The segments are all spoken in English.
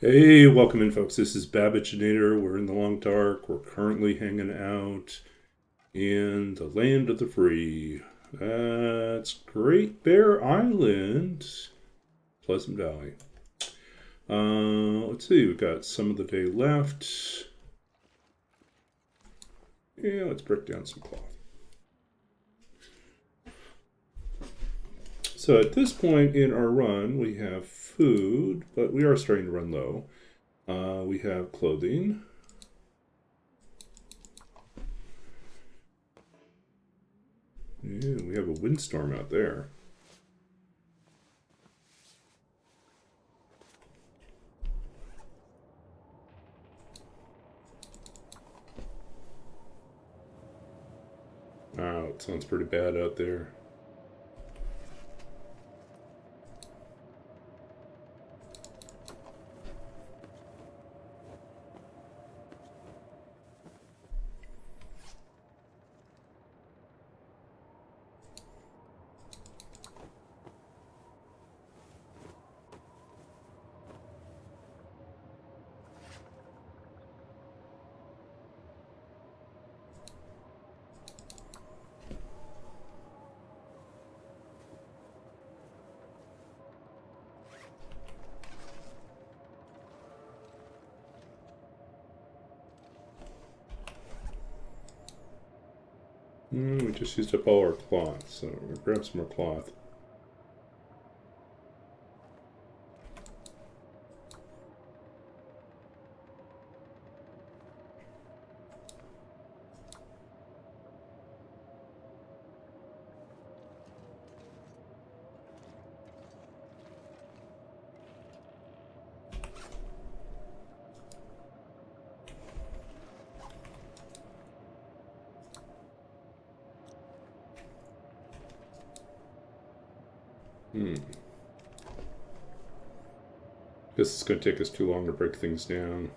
Hey, welcome in, folks. This is Babbage-nator. We're in the Long Dark. We're currently hanging out in the land of the free. That's Great Bear Island, Pleasant Valley. Let's see. We've got some of the day left. Yeah, let's break down some cloth. So at this point in our run, we have food, but we are starting to run low. We have clothing. Yeah, we have a windstorm out there. Wow, it sounds pretty bad out there. We just used up all our cloth, so we'll grab some more cloth. Guess it's going to take us too long to break things down.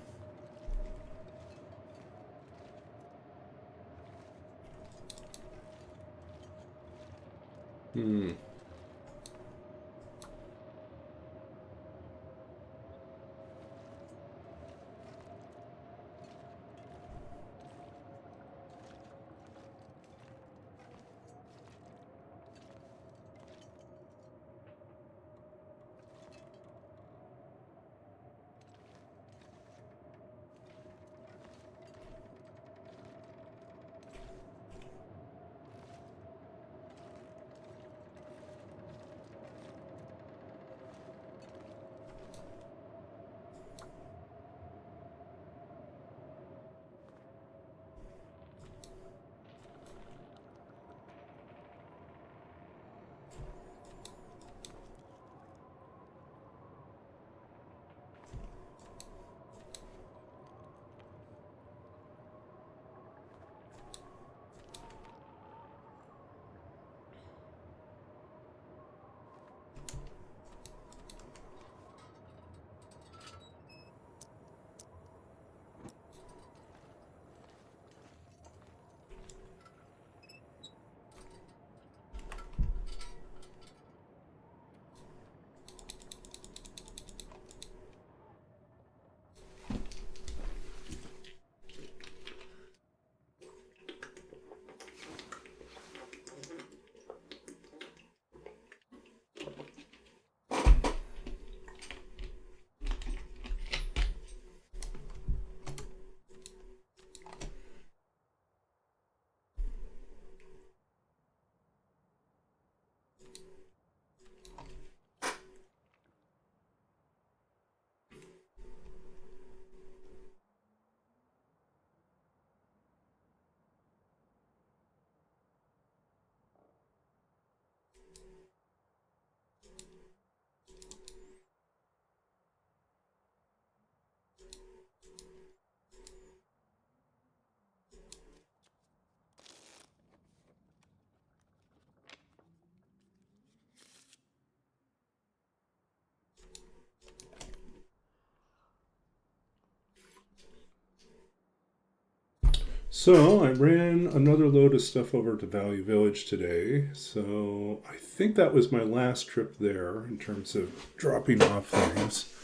So I ran another load of stuff over to Valley Village today. So I think that was my last trip there in terms of dropping off things.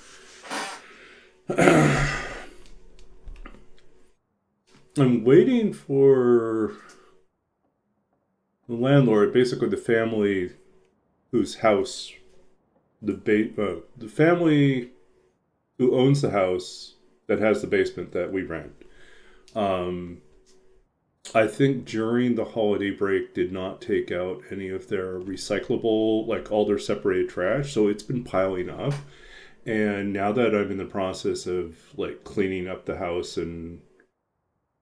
I'm waiting for the landlord, basically the family whose house the family who owns the house that has the basement that we rent. Um, I think during the holiday break did not take out any of their recyclable, like all their separated trash, so it's been piling up. And now that I'm in the process of like cleaning up the house and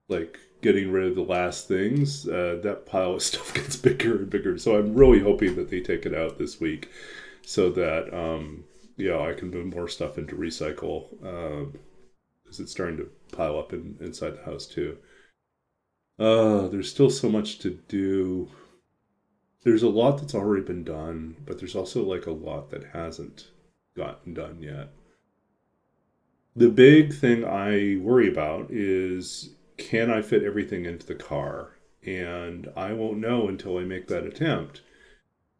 like getting rid of the last things, that pile of stuff gets bigger and bigger. So I'm really hoping that they take it out this week so that I can move more stuff into recycle because it's starting to pile up inside the house too. There's still so much to do. There's a lot that's already been done, but there's also like a lot that hasn't gotten done yet. The big thing I worry about is, can I fit everything into the car? And I won't know until I make that attempt.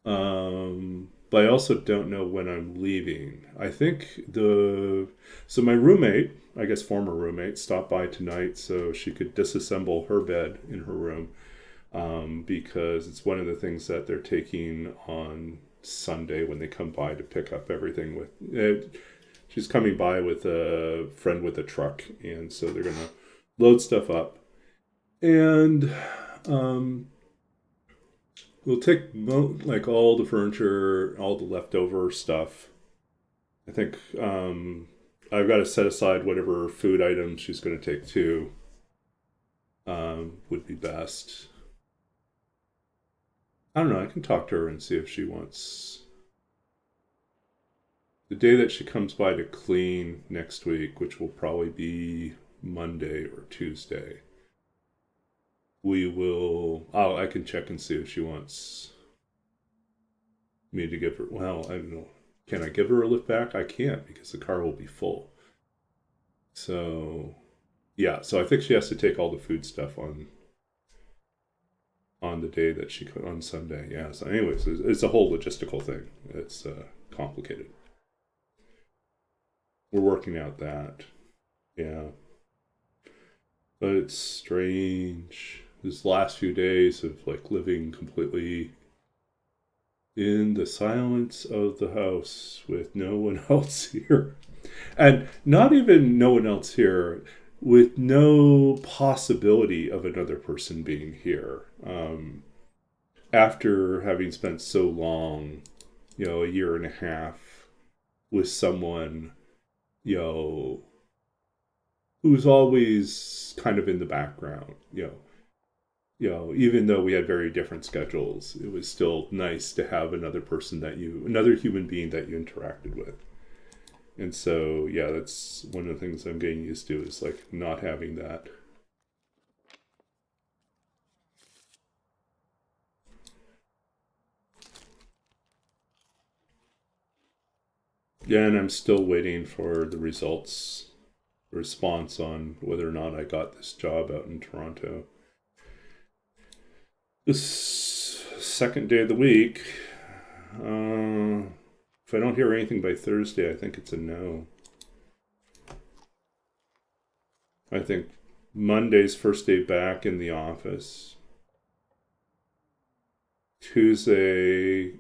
But I also don't know when I'm leaving. I think my roommate, I guess former roommate, stopped by tonight so she could disassemble her bed in her room, because it's one of the things that they're taking on Sunday when they come by to pick up everything with. She's coming by with a friend with a truck, and so they're gonna load stuff up, and we'll take like all the furniture, all the leftover stuff. I think I've got to set aside whatever food items she's going to take too. Would be best. I don't know. I can talk to her and see if she wants the day that she comes by to clean next week, which will probably be Monday or Tuesday. We will. Oh, I can check and see if she wants me to give her. Well, I don't know. Can I give her a lift back? I can't because the car will be full. So, yeah. So I think she has to take all the food stuff on the day that she on Sunday. Yeah. So, anyways, it's a whole logistical thing. It's complicated. We're working out that. Yeah. But it's strange. These last few days of like living completely in the silence of the house with no one else here. And not even no one else here, with no possibility of another person being here. After having spent so long, a year and a half with someone, you know, who's always kind of in the background, even though we had very different schedules, it was still nice to have another human being that you interacted with. And so, yeah, that's one of the things I'm getting used to is like not having that. Yeah, and I'm still waiting for the response on whether or not I got this job out in Toronto. This second day of the week, if I don't hear anything by Thursday, I think it's a no. I think Monday's first day back in the office. Tuesday,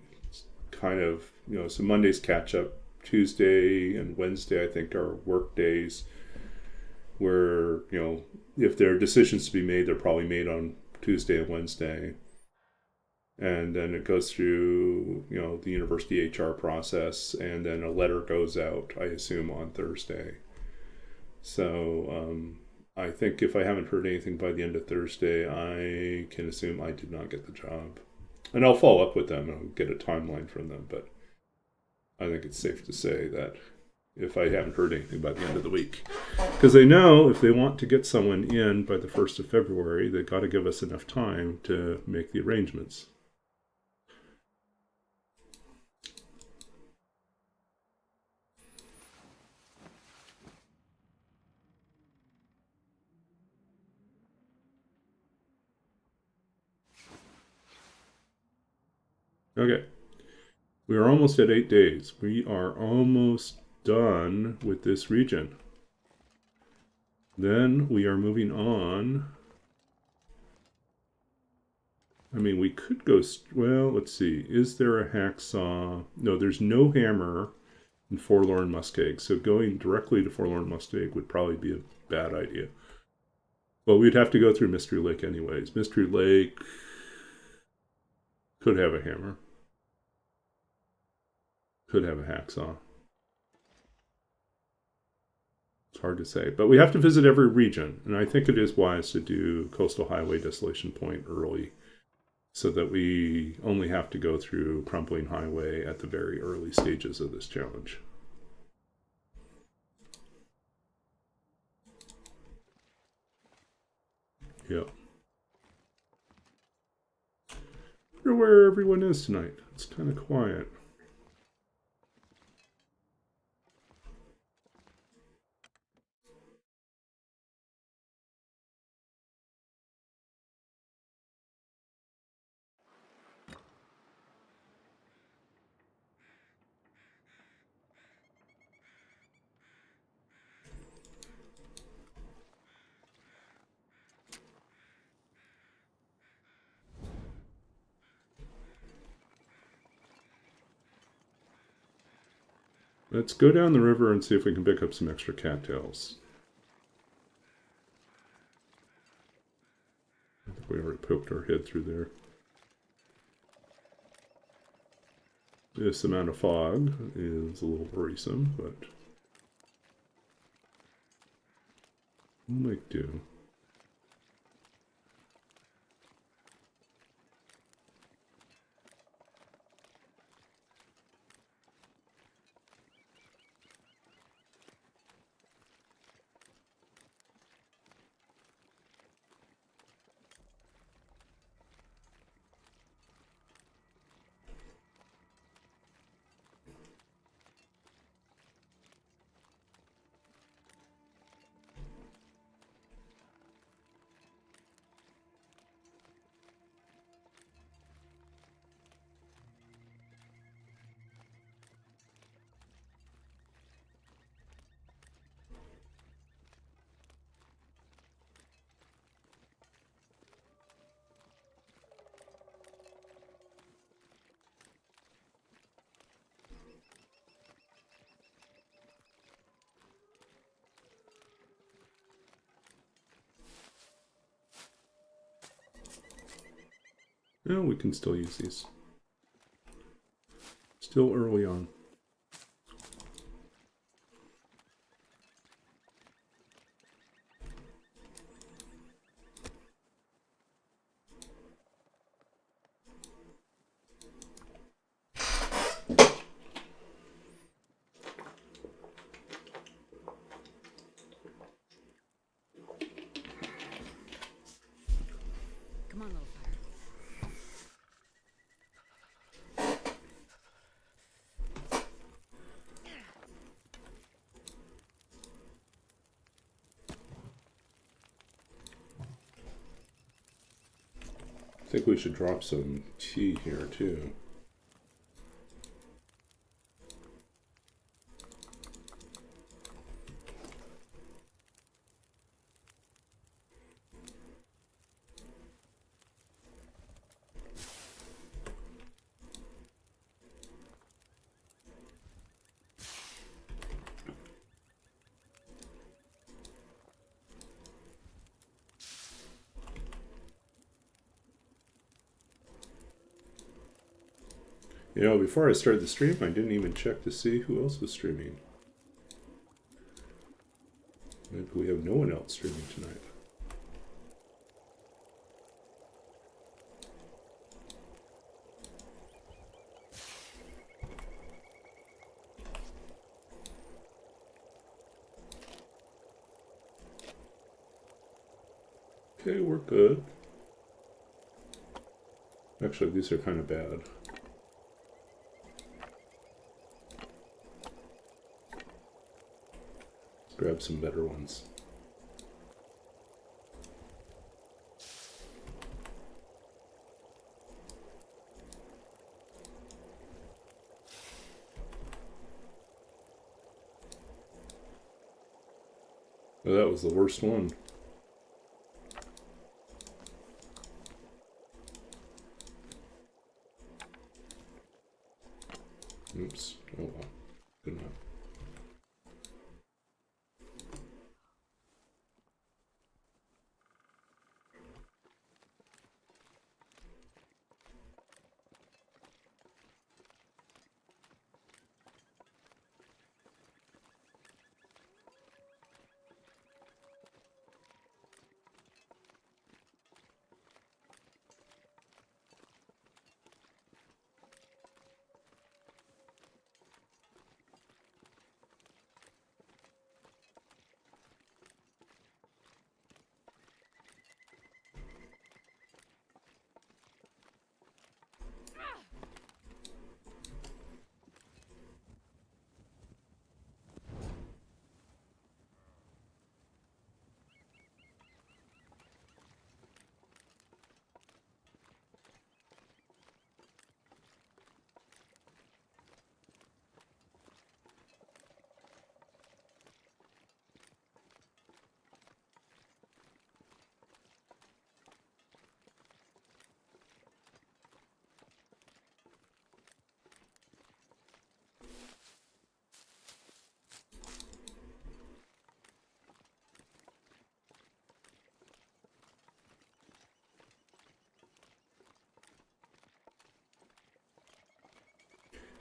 kind of, so Monday's catch up. Tuesday and Wednesday, I think, are work days where, if there are decisions to be made, they're probably made on Tuesday and Wednesday. And then it goes through, the university HR process, and then a letter goes out, I assume, on Thursday. So I think if I haven't heard anything by the end of Thursday, I can assume I did not get the job. And I'll follow up with them and I'll get a timeline from them, but I think it's safe to say that if I haven't heard anything by the end of the week. Because they know if they want to get someone in by the 1st of February, they've got to give us enough time to make the arrangements. Okay. We are almost at 8 days. We are almost done with this region. Then we are moving on. I mean, we could go, well, let's see. Is there a hacksaw? No, there's no hammer in Forlorn Muskeg. So going directly to Forlorn Muskeg would probably be a bad idea. Well, we'd have to go through Mystery Lake anyways. Mystery Lake could have a hammer. Could have a hacksaw. It's hard to say. But we have to visit every region. And I think it is wise to do Coastal Highway Desolation Point early, so that we only have to go through Crumbling Highway at the very early stages of this challenge. Yep. I wonder where everyone is tonight. It's kind of quiet. Let's go down the river and see if we can pick up some extra cattails. I think we already poked our head through there. This amount of fog is a little worrisome, but we'll make do. No, we can still use these. Still early on. Come on, Loper. I think we should drop some tea here too. You know, before I started the stream, I didn't even check to see who else was streaming. Maybe we have no one else streaming tonight. Okay, we're good. Actually, these are kind of bad. Let's grab some better ones. Oh, that was the worst one. Oops. Oh well. Good enough.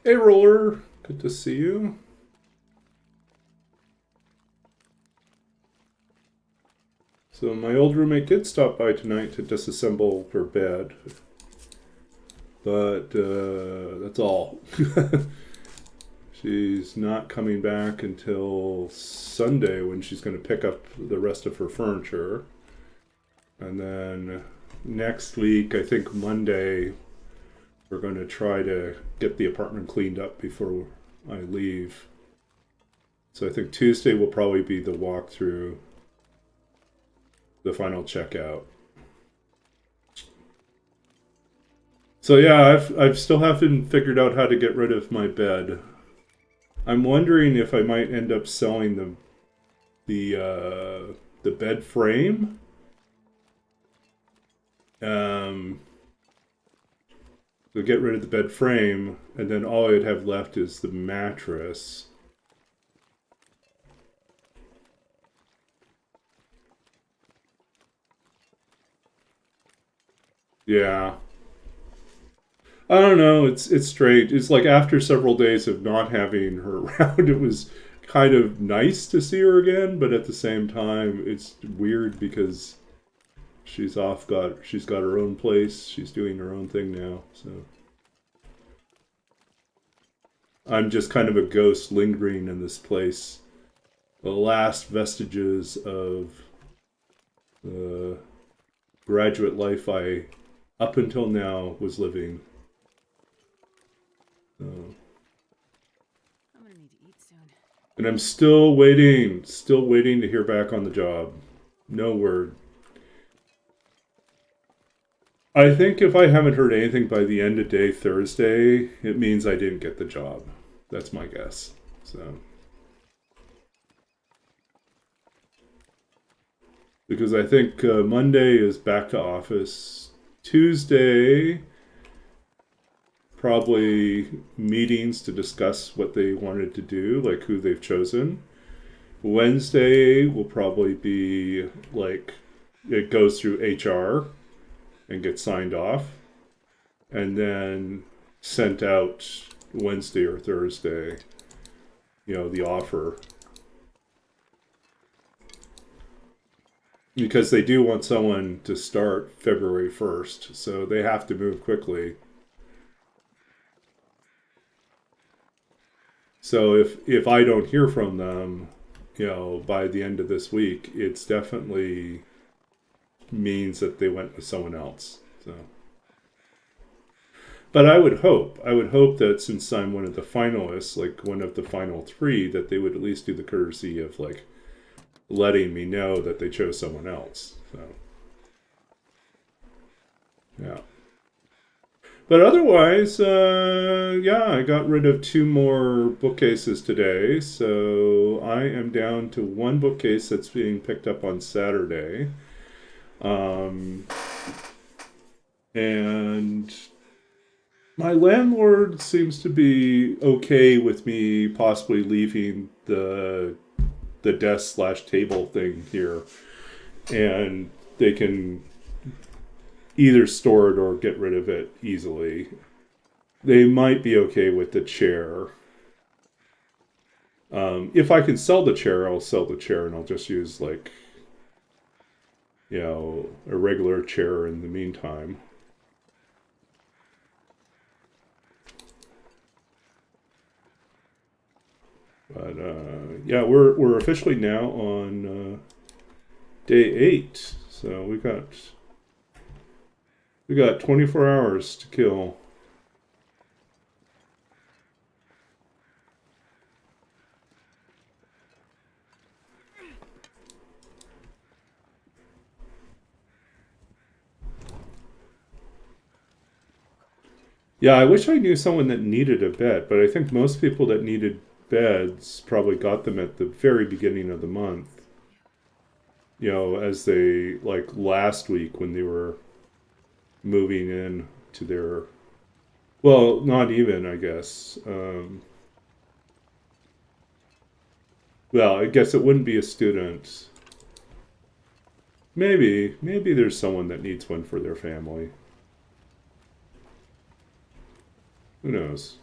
Hey, Roller. Good to see you. So my old roommate did stop by tonight to disassemble her bed, but that's all. She's not coming back until Sunday when she's going to pick up the rest of her furniture. And then next week, I think Monday, we're going to try to get the apartment cleaned up before I leave. So I think Tuesday will probably be the walkthrough, the final checkout. So yeah, I've still haven't figured out how to get rid of my bed. I'm wondering if I might end up selling the bed frame. So get rid of the bed frame, and then all I'd have left is the mattress. Yeah. I don't know. It's strange. It's like after several days of not having her around, it was kind of nice to see her again, but at the same time, it's weird because she's got her own place. She's doing her own thing now. So I'm just kind of a ghost lingering in this place. The last vestiges of the graduate life I, up until now, was living. I'm gonna need to eat soon. And I'm still waiting to hear back on the job. No word. I think if I haven't heard anything by the end of day Thursday, it means I didn't get the job. That's my guess. So, because I think Monday is back to office. Tuesday, probably meetings to discuss what they wanted to do, like who they've chosen. Wednesday will probably be like it goes through HR and gets signed off, and then sent out Wednesday or Thursday, the offer. Because they do want someone to start February 1st, so they have to move quickly. So if I don't hear from them, by the end of this week, it's definitely means that they went with someone else. So, but I would hope that since I'm one of the finalists, like one of the final 3, that they would at least do the courtesy of like letting me know that they chose someone else. So, yeah. But otherwise, yeah, I got rid of two more bookcases today, so I am down to one bookcase that's being picked up on Saturday. Um, and my landlord seems to be okay with me possibly leaving the desk slash table thing here, and they can either store it or get rid of it easily. They might be okay with the chair. If I can sell the chair, I'll sell the chair, and I'll just use like a regular chair in the meantime. But yeah, we're officially now on day 8, so we got 24 hours to kill. Yeah, I wish I knew someone that needed a bed, but I think most people that needed beds probably got them at the very beginning of the month. As they like last week when they were moving in to their, well, not even, I guess. Well, I guess it wouldn't be a student. Maybe there's someone that needs one for their family. Who knows?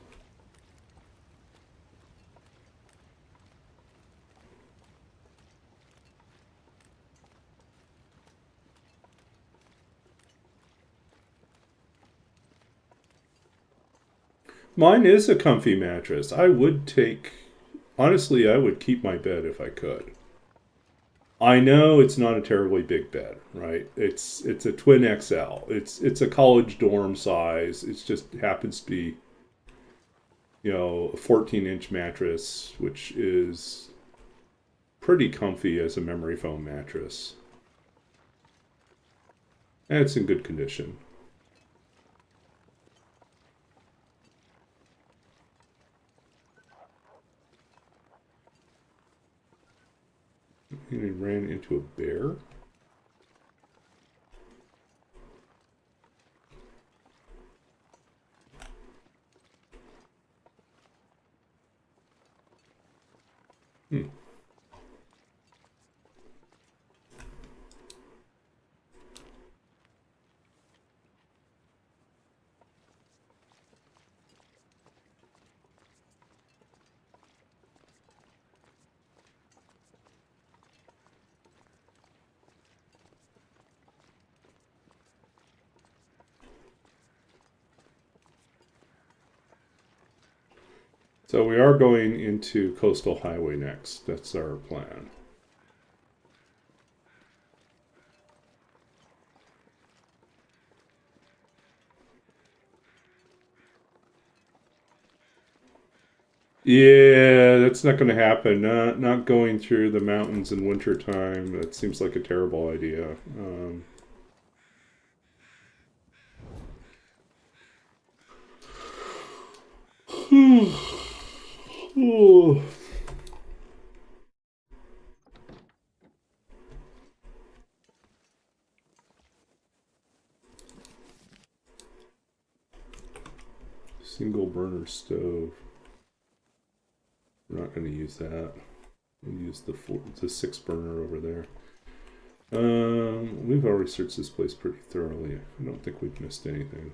Mine is a comfy mattress. Honestly, I would keep my bed if I could. I know it's not a terribly big bed, right? It's a twin XL. It's a college dorm size. It just happens to be, a 14-inch mattress, which is pretty comfy as a memory foam mattress. And it's in good condition. And he ran into a bear. Hmm. So we are going into Coastal Highway next. That's our plan. Yeah, that's not going to happen. Not going through the mountains in wintertime. That seems like a terrible idea. Oh. Single burner stove. We're not going to use that. We'll use the 6 burner over there. We've already searched this place pretty thoroughly. I don't think we've missed anything.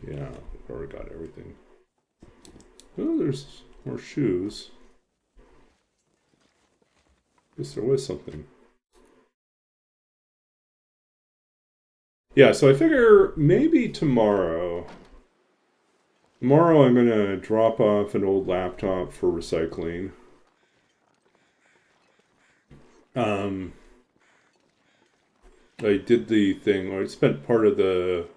Yeah, we've already got everything. Oh, there's more shoes. Guess there was something. Yeah, so I figure maybe tomorrow. Tomorrow I'm going to drop off an old laptop for recycling. I did the thing where I spent part of the.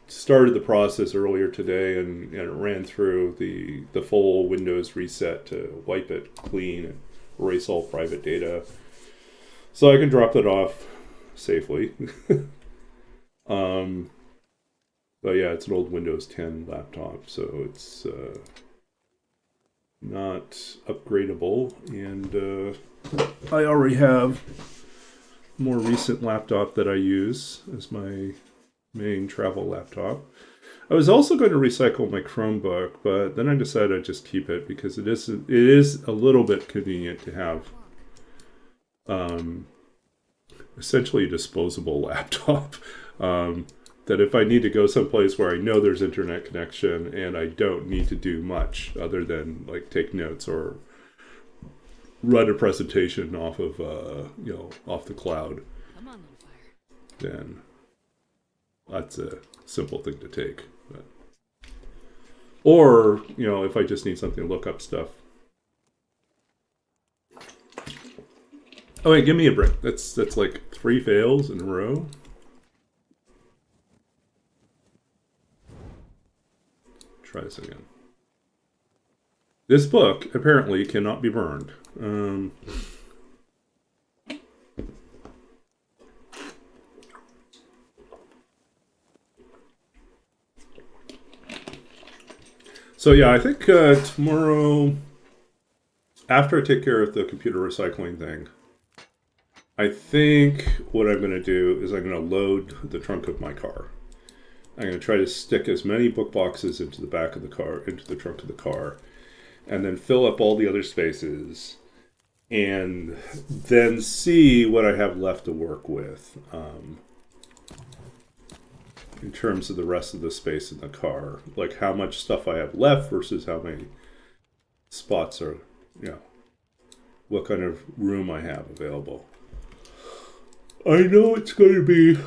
started the process earlier today, and it ran through the full Windows reset to wipe it clean and erase all private data, so I can drop that off safely. um, but yeah, it's an old Windows 10 laptop, so it's not upgradable, and I already have a more recent laptop that I use as my main travel laptop. I was also going to recycle my Chromebook, but then I decided I'd just keep it because it is a little bit convenient to have essentially a disposable laptop. That if I need to go someplace where I know there's internet connection and I don't need to do much other than like take notes or run a presentation off of off the cloud, then that's a simple thing to take. But, or if I just need something to look up stuff. Oh wait, give me a break. That's like 3 fails in a row. Try this again. This book apparently cannot be burned. So yeah, I think tomorrow, after I take care of the computer recycling thing, I think what I'm going to do is I'm going to load the trunk of my car. I'm going to try to stick as many book boxes into the back of the car, into the trunk of the car, and then fill up all the other spaces, and then see what I have left to work with in terms of the rest of the space in the car. Like how much stuff I have left versus how many spots are, what kind of room I have available. I know it's going to be...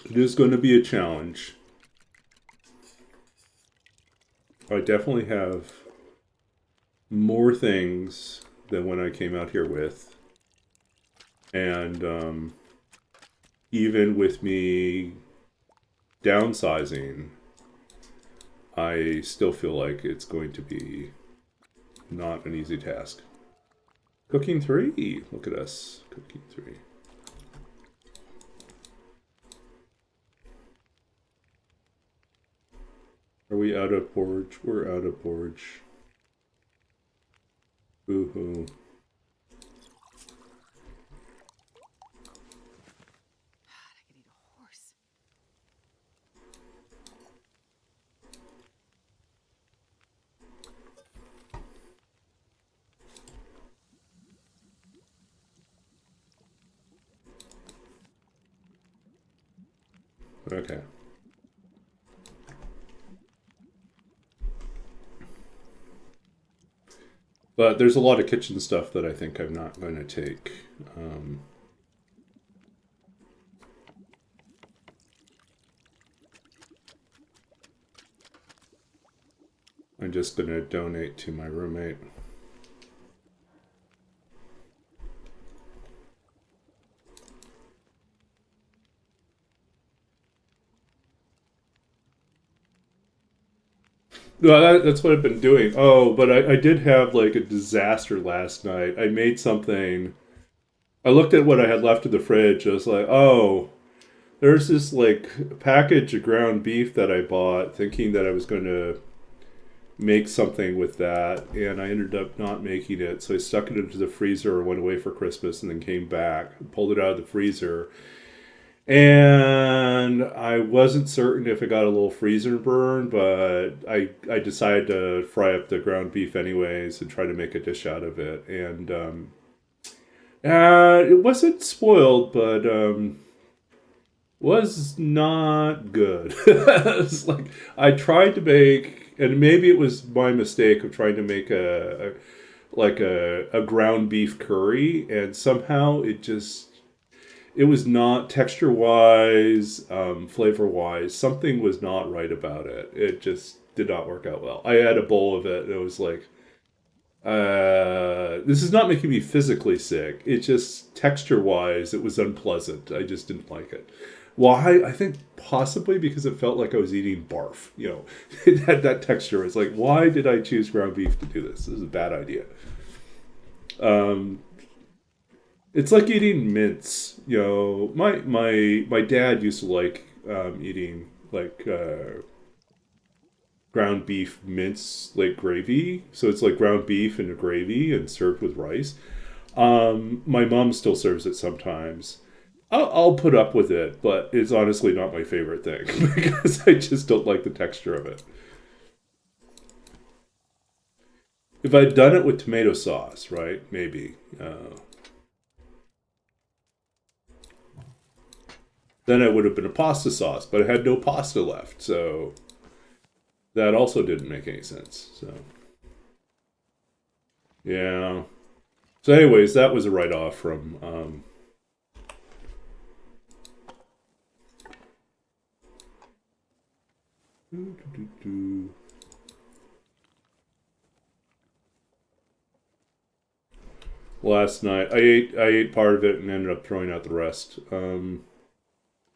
It is going to be a challenge. I definitely have more things than when I came out here with. And even with me downsizing, I still feel like it's going to be not an easy task. Cooking 3. Look at us. Cooking 3. Are we out of porridge? We're out of porridge. Boo-hoo. I could eat a horse. Okay. But there's a lot of kitchen stuff that I think I'm not going to take. I'm just going to donate to my roommate. No, that's what I've been doing. Oh, but I did have like a disaster last night. I made something. I looked at what I had left in the fridge. I was like, oh, there's this like package of ground beef that I bought, thinking that I was going to make something with that, and I ended up not making it. So I stuck it into the freezer, went away for Christmas, and then came back, pulled it out of the freezer. And I wasn't certain if it got a little freezer burn, but I decided to fry up the ground beef anyways and try to make a dish out of it. And it wasn't spoiled, but was not good. It's like I tried to make, and maybe it was my mistake of trying to make a ground beef curry, and somehow it was not texture wise, flavor wise. Something was not right about it. It just did not work out well. I had a bowl of it, and it was like, This is not making me physically sick. It just, texture-wise, it was unpleasant. I just didn't like it. Why? I think possibly because it felt like I was eating barf. It had that texture. It's like, why did I choose ground beef to do this? This is a bad idea. It's like eating mince. My dad used to like eating like ground beef mince, like gravy. So it's like ground beef in a gravy and served with rice. My mom still serves it sometimes. I'll put up with it, but it's honestly not my favorite thing because I just don't like the texture of it. If I'd done it with tomato sauce, right? Maybe. Then it would have been a pasta sauce, but I had no pasta left, so that also didn't make any sense. So, yeah. So, anyways, that was a write-off from. Last night, I ate part of it and ended up throwing out the rest,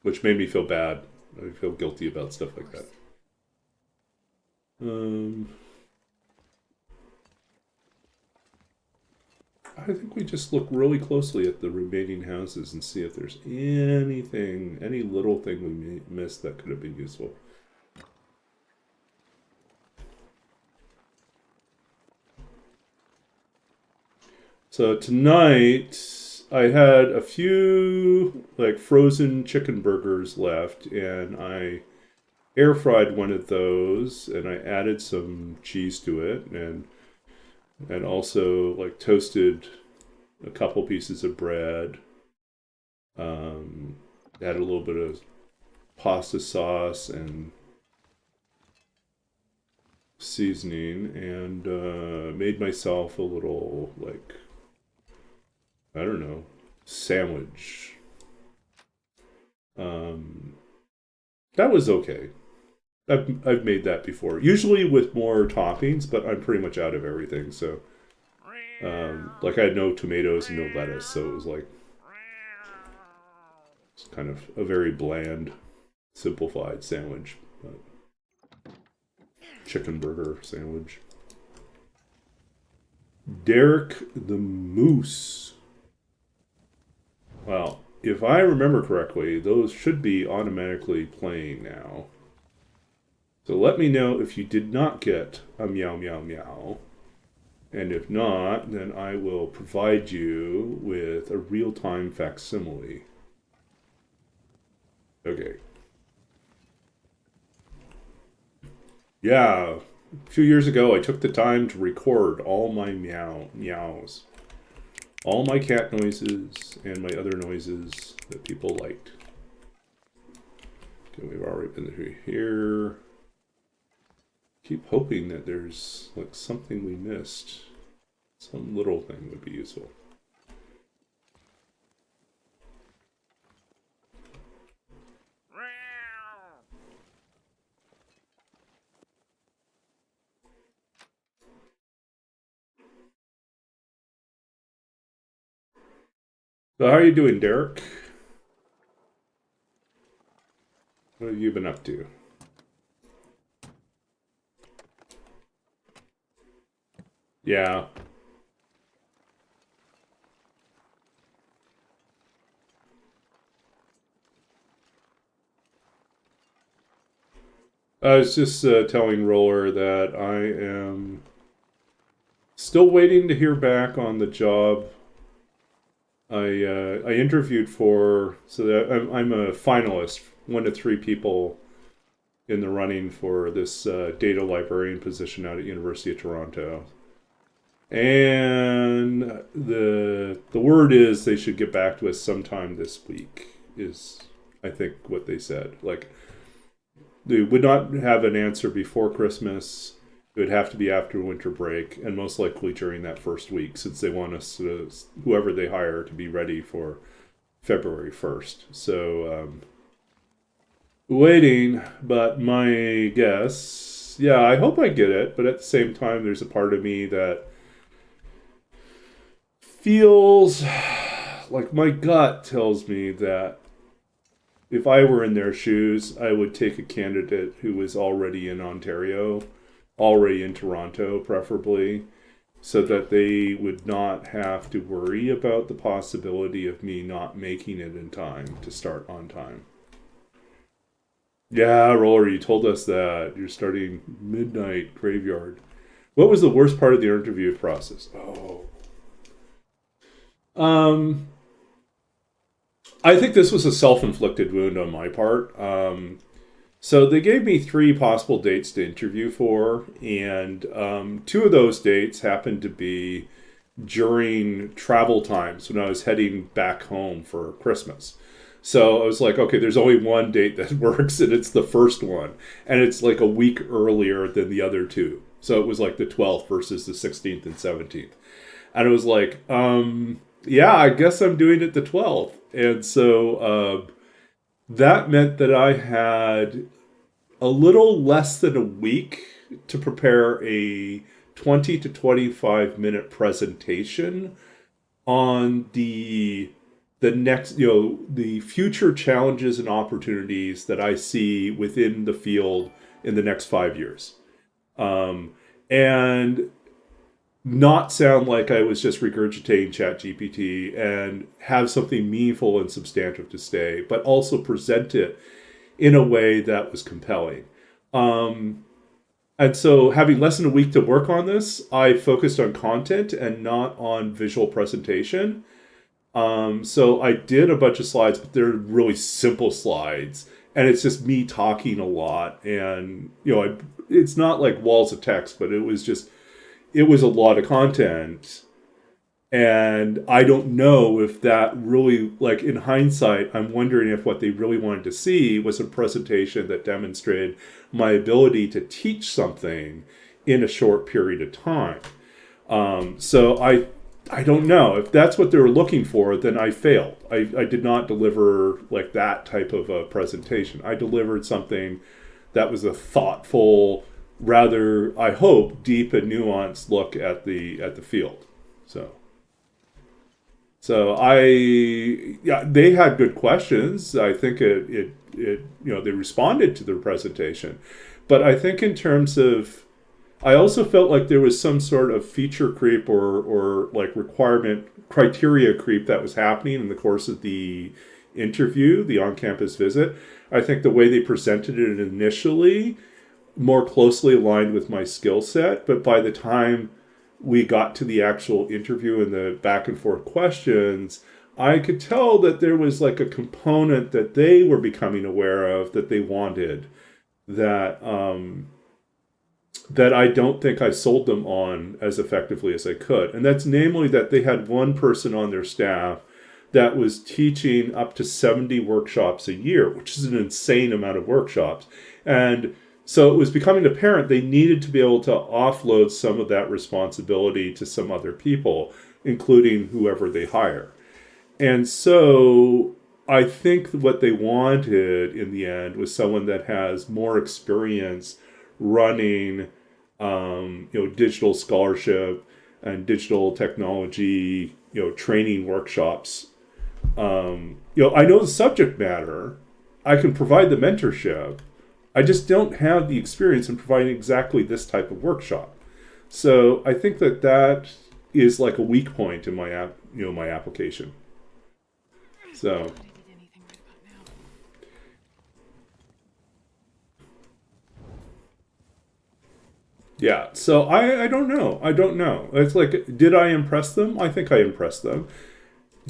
which made me feel bad. I feel guilty about stuff like that. I think we just look really closely at the remaining houses and see if there's anything, any little thing we missed that could have been useful. So tonight I had a few like frozen chicken burgers left, and I air fried one of those, and I added some cheese to it, and also like toasted a couple pieces of bread. Added a little bit of pasta sauce and seasoning, and made myself a little like, I don't know, sandwich. That was okay. I've made that before, usually with more toppings, but I'm pretty much out of everything. So, like I had no tomatoes and no lettuce, so it was like it's kind of a very bland, simplified sandwich, chicken burger sandwich. Derek the Moose. Well, if I remember correctly, those should be automatically playing now. So let me know if you did not get a meow meow meow. And if not, then I will provide you with a real-time facsimile. Okay. Yeah, a few years ago I took the time to record all my meows. All my cat noises and my other noises that people liked. Okay, we've already been through here. Keep hoping that there's like something we missed. Some little thing would be useful. So how are you doing, Derek? What have you been up to? Yeah. I was just telling Roller that I am still waiting to hear back on the job I interviewed for, so that I'm a finalist, one of three people in the running for this data librarian position out at University of Toronto. And the word is they should get back to us sometime this week, is I think what they said. Like, they would not have an answer before Christmas. It would have to be after winter break, and most likely during that first week, since they want us to, whoever they hire, to be ready for February 1st. So, waiting, but my guess, yeah, I hope I get it, but at the same time, there's a part of me that feels like my gut tells me that if I were in their shoes, I would take a candidate who was already in Ontario, already in Toronto, preferably, so that they would not have to worry about the possibility of me not making it in time to start on time. Yeah, Roller, you told us that. You're starting midnight graveyard. What was the worst part of the interview process? Um, I think this was a self-inflicted wound on my part. So they gave me 3 possible dates to interview for, and 2 of those dates happened to be during travel times when I was heading back home for Christmas. So I was like, okay, there's only one date that works, and it's the first one. And it's like a week earlier than the other 2. So it was like the 12th versus the 16th and 17th. And it was like, yeah, I guess I'm doing it the 12th. And so that meant that I had a little less than a week to prepare a 20 to 25 minute presentation on the next, the future challenges and opportunities that I see within the field in the next 5 years. And not sound like I was just regurgitating ChatGPT, and have something meaningful and substantive to say, but also present it in a way that was compelling. And so having less than a week to work on this, I focused on content and not on visual presentation. So I did a bunch of slides, but they're really simple slides. And it's just me talking a lot. And, it's not like walls of text, but it was a lot of content. And I don't know if that really, like in hindsight, I'm wondering if what they really wanted to see was a presentation that demonstrated my ability to teach something in a short period of time. So I don't know. If that's what they were looking for, then I failed. I did not deliver like that type of a presentation. I delivered something that was a thoughtful, rather, I hope, deep and nuanced look at the field. So they had good questions. I think it they responded to the presentation, but I think in terms of, I also felt like there was some sort of feature creep or like requirement criteria creep that was happening in the course of the interview, the on-campus visit. I think the way they presented it initially more closely aligned with my skill set, but by the time we got to the actual interview and the back and forth questions, I could tell that there was like a component that they were becoming aware of that they wanted, that that I don't think I sold them on as effectively as I could. And that's namely that they had one person on their staff that was teaching up to 70 workshops a year, which is an insane amount of workshops. And so it was becoming apparent they needed to be able to offload some of that responsibility to some other people, including whoever they hire. And so I think what they wanted in the end was someone that has more experience running, digital scholarship and digital technology, training workshops. I know the subject matter. I can provide the mentorship. I just don't have the experience in providing exactly this type of workshop. So I think that is like a weak point in my my application. So. Yeah, so I don't know. I don't know. It's like, did I impress them? I think I impressed them.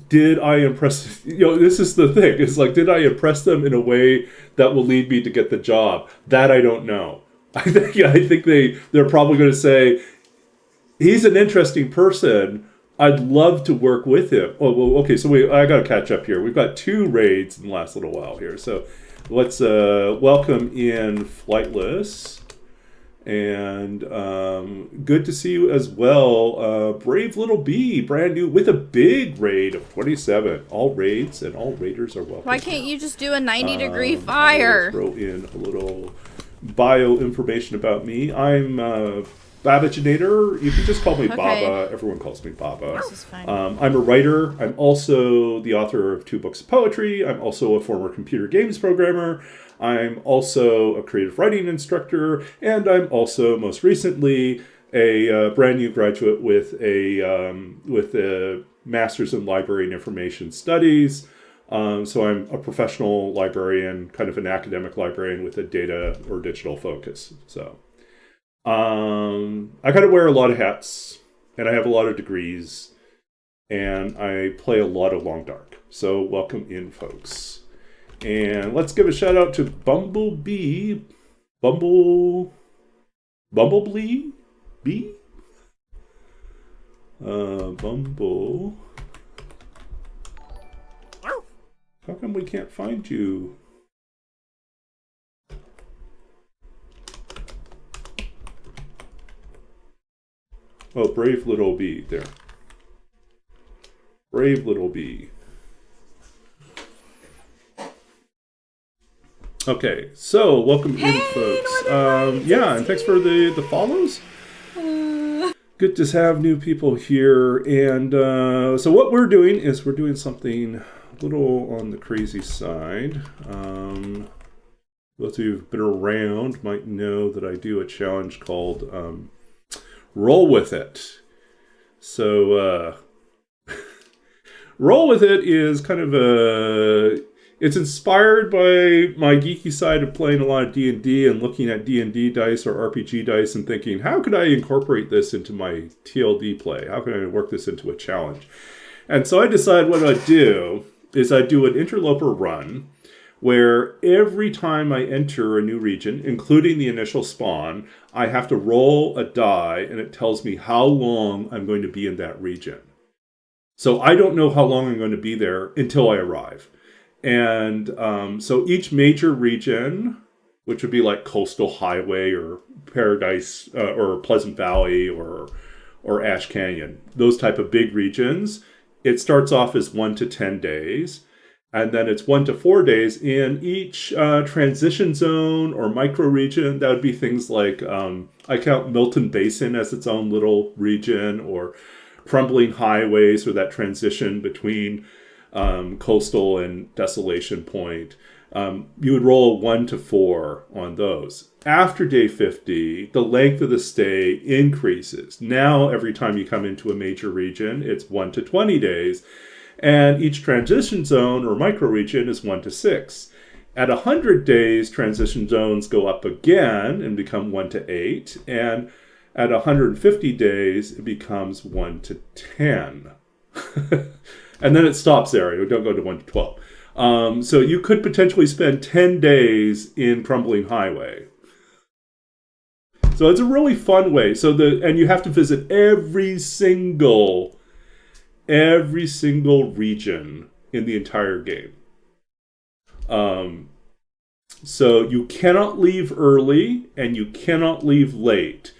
Did I impress, this is the thing. It's like, did I impress them in a way that will lead me to get the job? That I don't know. I think they're probably going to say, he's an interesting person. I'd love to work with him. Oh, well, okay, so I got to catch up here. We've got 2 raids in the last little while here. So let's welcome in Flightless. And good to see you as well. Brave Little Bee, brand new, with a big raid of 27. All raids and all raiders are welcome. Why can't you just do a 90-degree fire? Throw in a little bio information about me. I'm Babbaginator. You can just call me Okay. Baba. Everyone calls me Baba. This is fine. I'm a writer. I'm also the author of 2 books of poetry. I'm also a former computer games programmer. I'm also a creative writing instructor. And I'm also, most recently, a brand new graduate with a master's in library and information studies. So I'm a professional librarian, kind of an academic librarian with a data or digital focus. So I kind of wear a lot of hats, and I have a lot of degrees, and I play a lot of Long Dark. So welcome in, folks. And let's give a shout out to Bumblebee. Bumblebee? Bee? Bumble. How come we can't find you? Oh, brave little bee. There. Brave little bee. Okay, so welcome in, folks. Yeah, and thanks for the follows. Good to have new people here. And so what we're doing is we're doing something a little on the crazy side. Those of you who've been around might know that I do a challenge called Roll With It. So Roll With It is kind of it's inspired by my geeky side of playing a lot of D&D and looking at D&D dice or RPG dice and thinking, how could I incorporate this into my TLD play? How can I work this into a challenge? And so I decided what I'd do is I'd do an Interloper run where every time I enter a new region, including the initial spawn, I have to roll a die and it tells me how long I'm going to be in that region. So I don't know how long I'm going to be there until I arrive. And so each major region, which would be like Coastal Highway or Paradise or Pleasant Valley or Ash Canyon, those type of big regions, it starts off as 1 to 10 days. And then it's 1 to 4 days in each transition zone or micro region. That would be things like, I count Milton Basin as its own little region, or Crumbling Highways, or that transition between Coastal and Desolation Point. You would roll 1 to 4 on those. After day 50, the length of the stay increases. Now, every time you come into a major region, it's 1 to 20 days. And each transition zone or microregion is 1 to 6. At 100 days, transition zones go up again and become 1 to 8. And at 150 days, it becomes 1 to 10. And then it stops there. You don't go to 1 to 12. So you could potentially spend 10 days in Crumbling Highway. So it's a really fun way. And you have to visit every single region in the entire game. So you cannot leave early and you cannot leave late.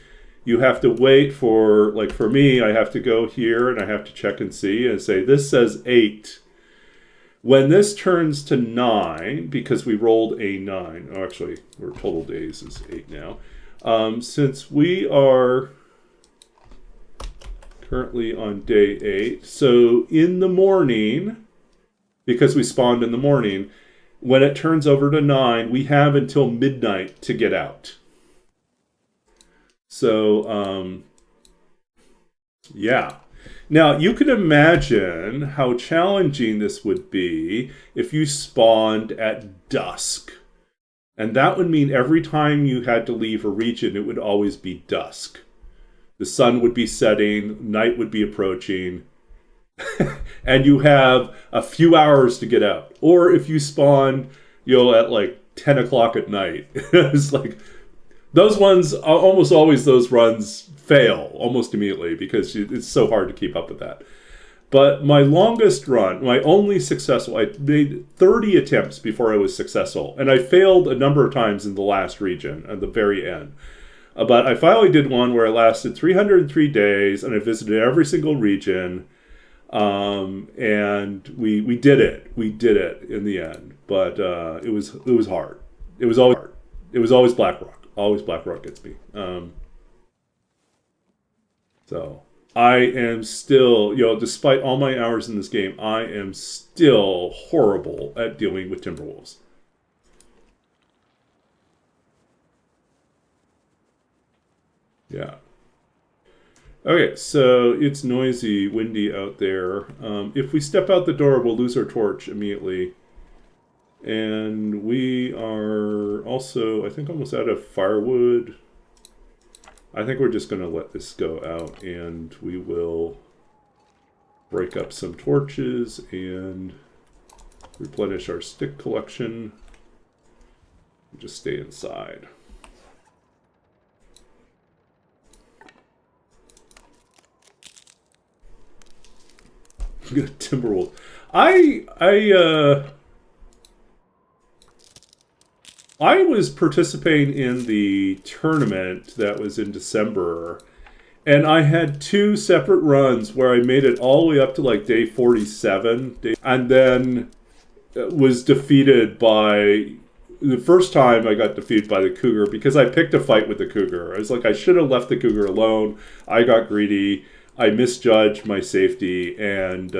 You have to wait for, like for me, I have to go here and I have to check and see and say, this says 8. When this turns to 9, because we rolled a 9, oh, actually, our total days is 8 now. Since we are currently on day 8, so in the morning, because we spawned in the morning, when it turns over to 9, we have until midnight to get out. So, yeah. Now, you can imagine how challenging this would be if you spawned at dusk. And that would mean every time you had to leave a region, it would always be dusk. The sun would be setting, night would be approaching, and you have a few hours to get out. Or if you spawn, at like 10 o'clock at night, it's like, those ones, almost always those runs fail almost immediately because it's so hard to keep up with that. But my longest run, my only successful, I made 30 attempts before I was successful. And I failed a number of times in the last region at the very end. But I finally did one where it lasted 303 days and I visited every single region. And we did it. We did it in the end. But it was hard. It was always hard. It was always Blackrock. Always Blackrock gets me. So I am still, despite all my hours in this game, I am still horrible at dealing with Timberwolves. Yeah. Okay, so it's noisy, windy out there. If we step out the door, we'll lose our torch immediately. And we are also, I think, almost out of firewood. I think we're just going to let this go out, and we will break up some torches and replenish our stick collection. Just stay inside. Timberwolf. I was participating in the tournament that was in December, and I had 2 separate runs where I made it all the way up to like day 47, and then was defeated by... The first time I got defeated by the cougar because I picked a fight with the cougar. I was like, I should have left the cougar alone. I got greedy. I misjudged my safety, and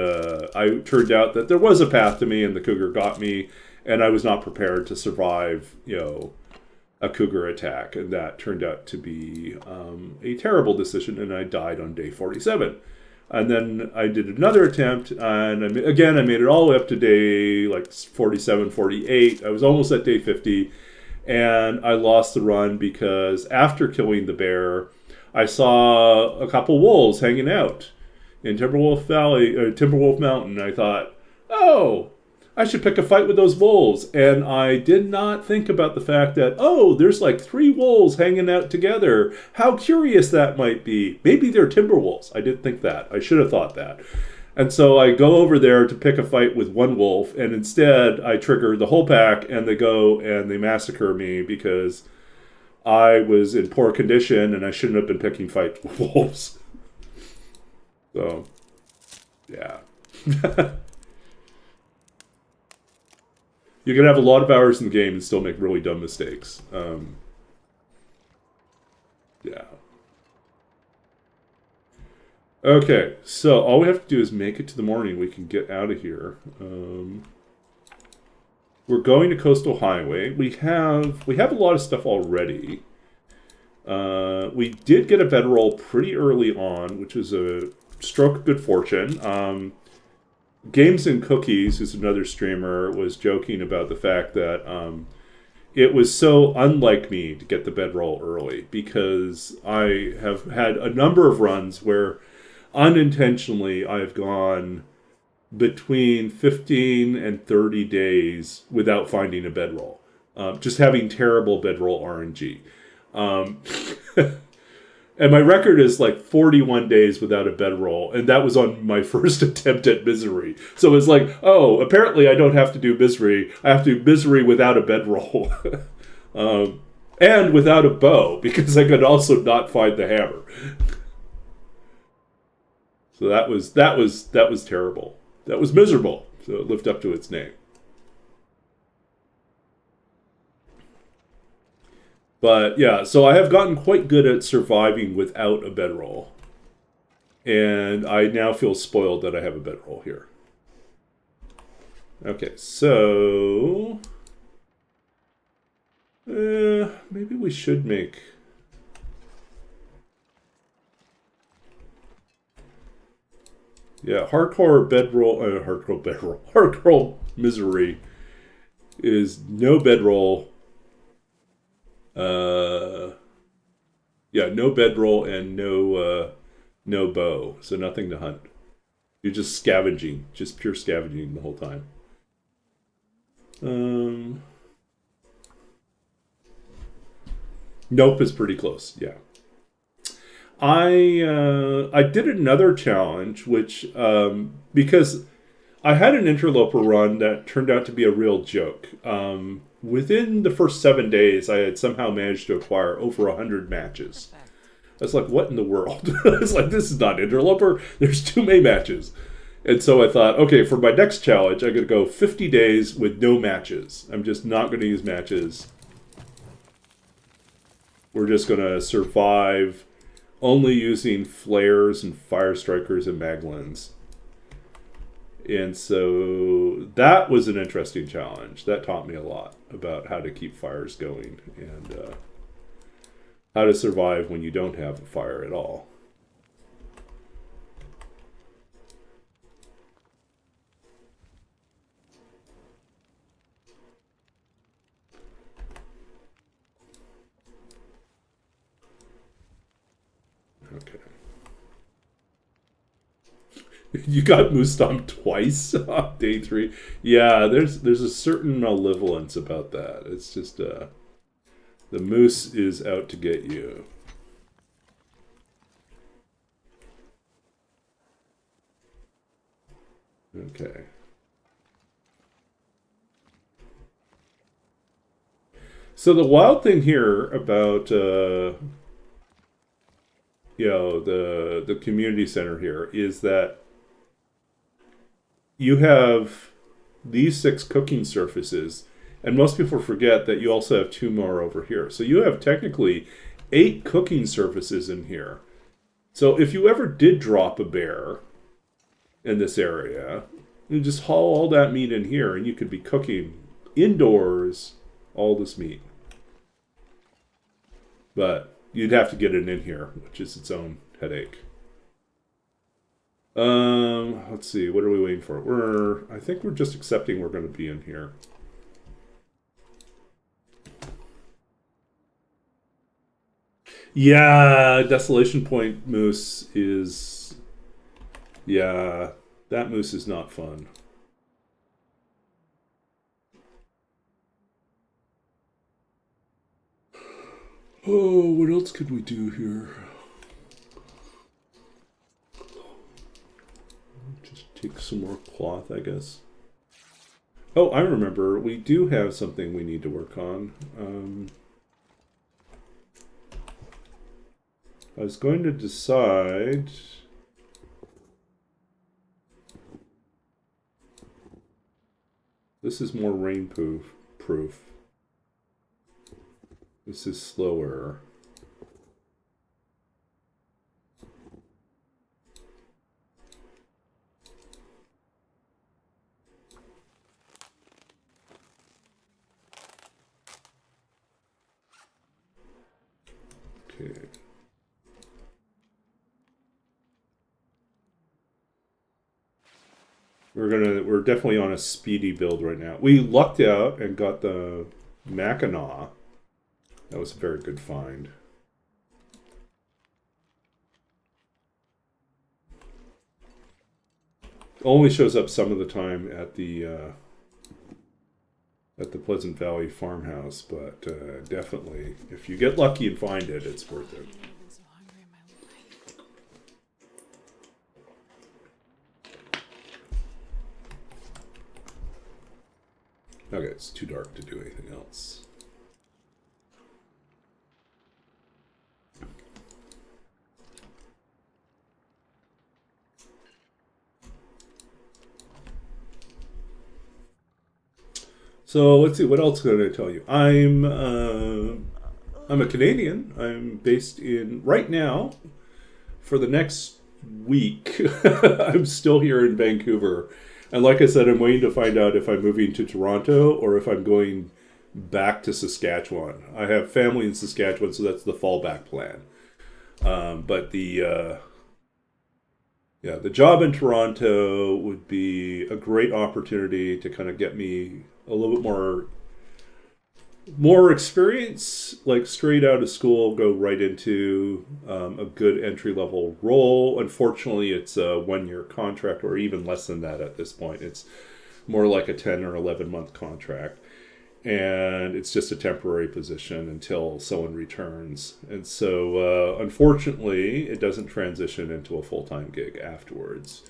I turned out that there was a path to me, and the cougar got me, and I was not prepared to survive, a cougar attack, and that turned out to be a terrible decision, and I died on day 47. And then I did another attempt, and I made it all the way up to day like 47, 48. I was almost at day 50, and I lost the run because after killing the bear, I saw a couple wolves hanging out in Timberwolf Mountain. I thought, oh, I should pick a fight with those wolves. And I did not think about the fact that, oh, there's like 3 wolves hanging out together. How curious that might be. Maybe they're Timberwolves. I didn't think that. I should have thought that. And so I go over there to pick a fight with one wolf, and instead I trigger the whole pack, and they go and they massacre me because I was in poor condition and I shouldn't have been picking fights with wolves. So, yeah. You can have a lot of hours in the game and still make really dumb mistakes. Yeah. Okay, so all we have to do is make it to the morning. We can get out of here. We're going to Coastal Highway. We have a lot of stuff already. We did get a bedroll pretty early on, which was a stroke of good fortune. Games and Cookies, who's another streamer, was joking about the fact that it was so unlike me to get the bedroll early, because I have had a number of runs where unintentionally I've gone between 15 and 30 days without finding a bedroll. Just having terrible bedroll RNG. And my record is like 41 days without a bedroll, and that was on my first attempt at Misery. So it's like, oh, apparently I don't have to do Misery. I have to do Misery without a bedroll. And without a bow, because I could also not find the hammer. So that was terrible. That was miserable. So it lived up to its name. But yeah, so I have gotten quite good at surviving without a bedroll. And I now feel spoiled that I have a bedroll here. Okay, so... maybe we should make... Yeah, hardcore misery is no bedroll. Yeah, no bedroll and no bow, so nothing to hunt. You're just scavenging, just pure scavenging the whole time. Nope is pretty close, yeah. I did another challenge, which because I had an Interloper run that turned out to be a real joke. Within the first 7 days, I had somehow managed to acquire over 100 matches. I was like, what in the world? It's like, this is not Interloper. There's too many matches. And so I thought, okay, for my next challenge, I'm going to go 50 days with no matches. I'm just not going to use matches. We're just going to survive only using flares and fire strikers and maglins. And so that was an interesting challenge. That taught me a lot about how to keep fires going and how to survive when you don't have a fire at all. Okay. You got moose stomped twice on day 3. Yeah, there's a certain malevolence about that. It's just the moose is out to get you. Okay. So the wild thing here about the community center here is that you have these 6 cooking surfaces, and most people forget that you also have 2 more over here. So you have technically 8 cooking surfaces in here. So if you ever did drop a bear in this area, you just haul all that meat in here and you could be cooking indoors all this meat. But you'd have to get it in here, which is its own headache. Let's see, what are we waiting for? I think we're just accepting we're going to be in here. Yeah, Desolation Point moose is... Yeah, that moose is not fun. Oh, what else could we do here? Just take some more cloth, I guess. Oh, I remember. We do have something we need to work on. I was going to decide... This is more rain-proof. This is slower. Okay. We're definitely on a speedy build right now. We lucked out and got the Mackinac. That was a very good find. Only shows up some of the time at the Pleasant Valley farmhouse, but definitely, if you get lucky and find it, it's worth it. Okay, it's too dark to do anything else. So let's see, what else can I tell you? I'm a Canadian. I'm based in, right now, for the next week, I'm still here in Vancouver. And like I said, I'm waiting to find out if I'm moving to Toronto or if I'm going back to Saskatchewan. I have family in Saskatchewan, so that's the fallback plan. But the job in Toronto would be a great opportunity to kind of get me a little bit more experience, like straight out of school, go right into a good entry-level role. Unfortunately, it's a 1-year contract, or even less than that at this point. It's more like a 10 or 11-month contract. And it's just a temporary position until someone returns. And so, unfortunately, it doesn't transition into a full-time gig afterwards.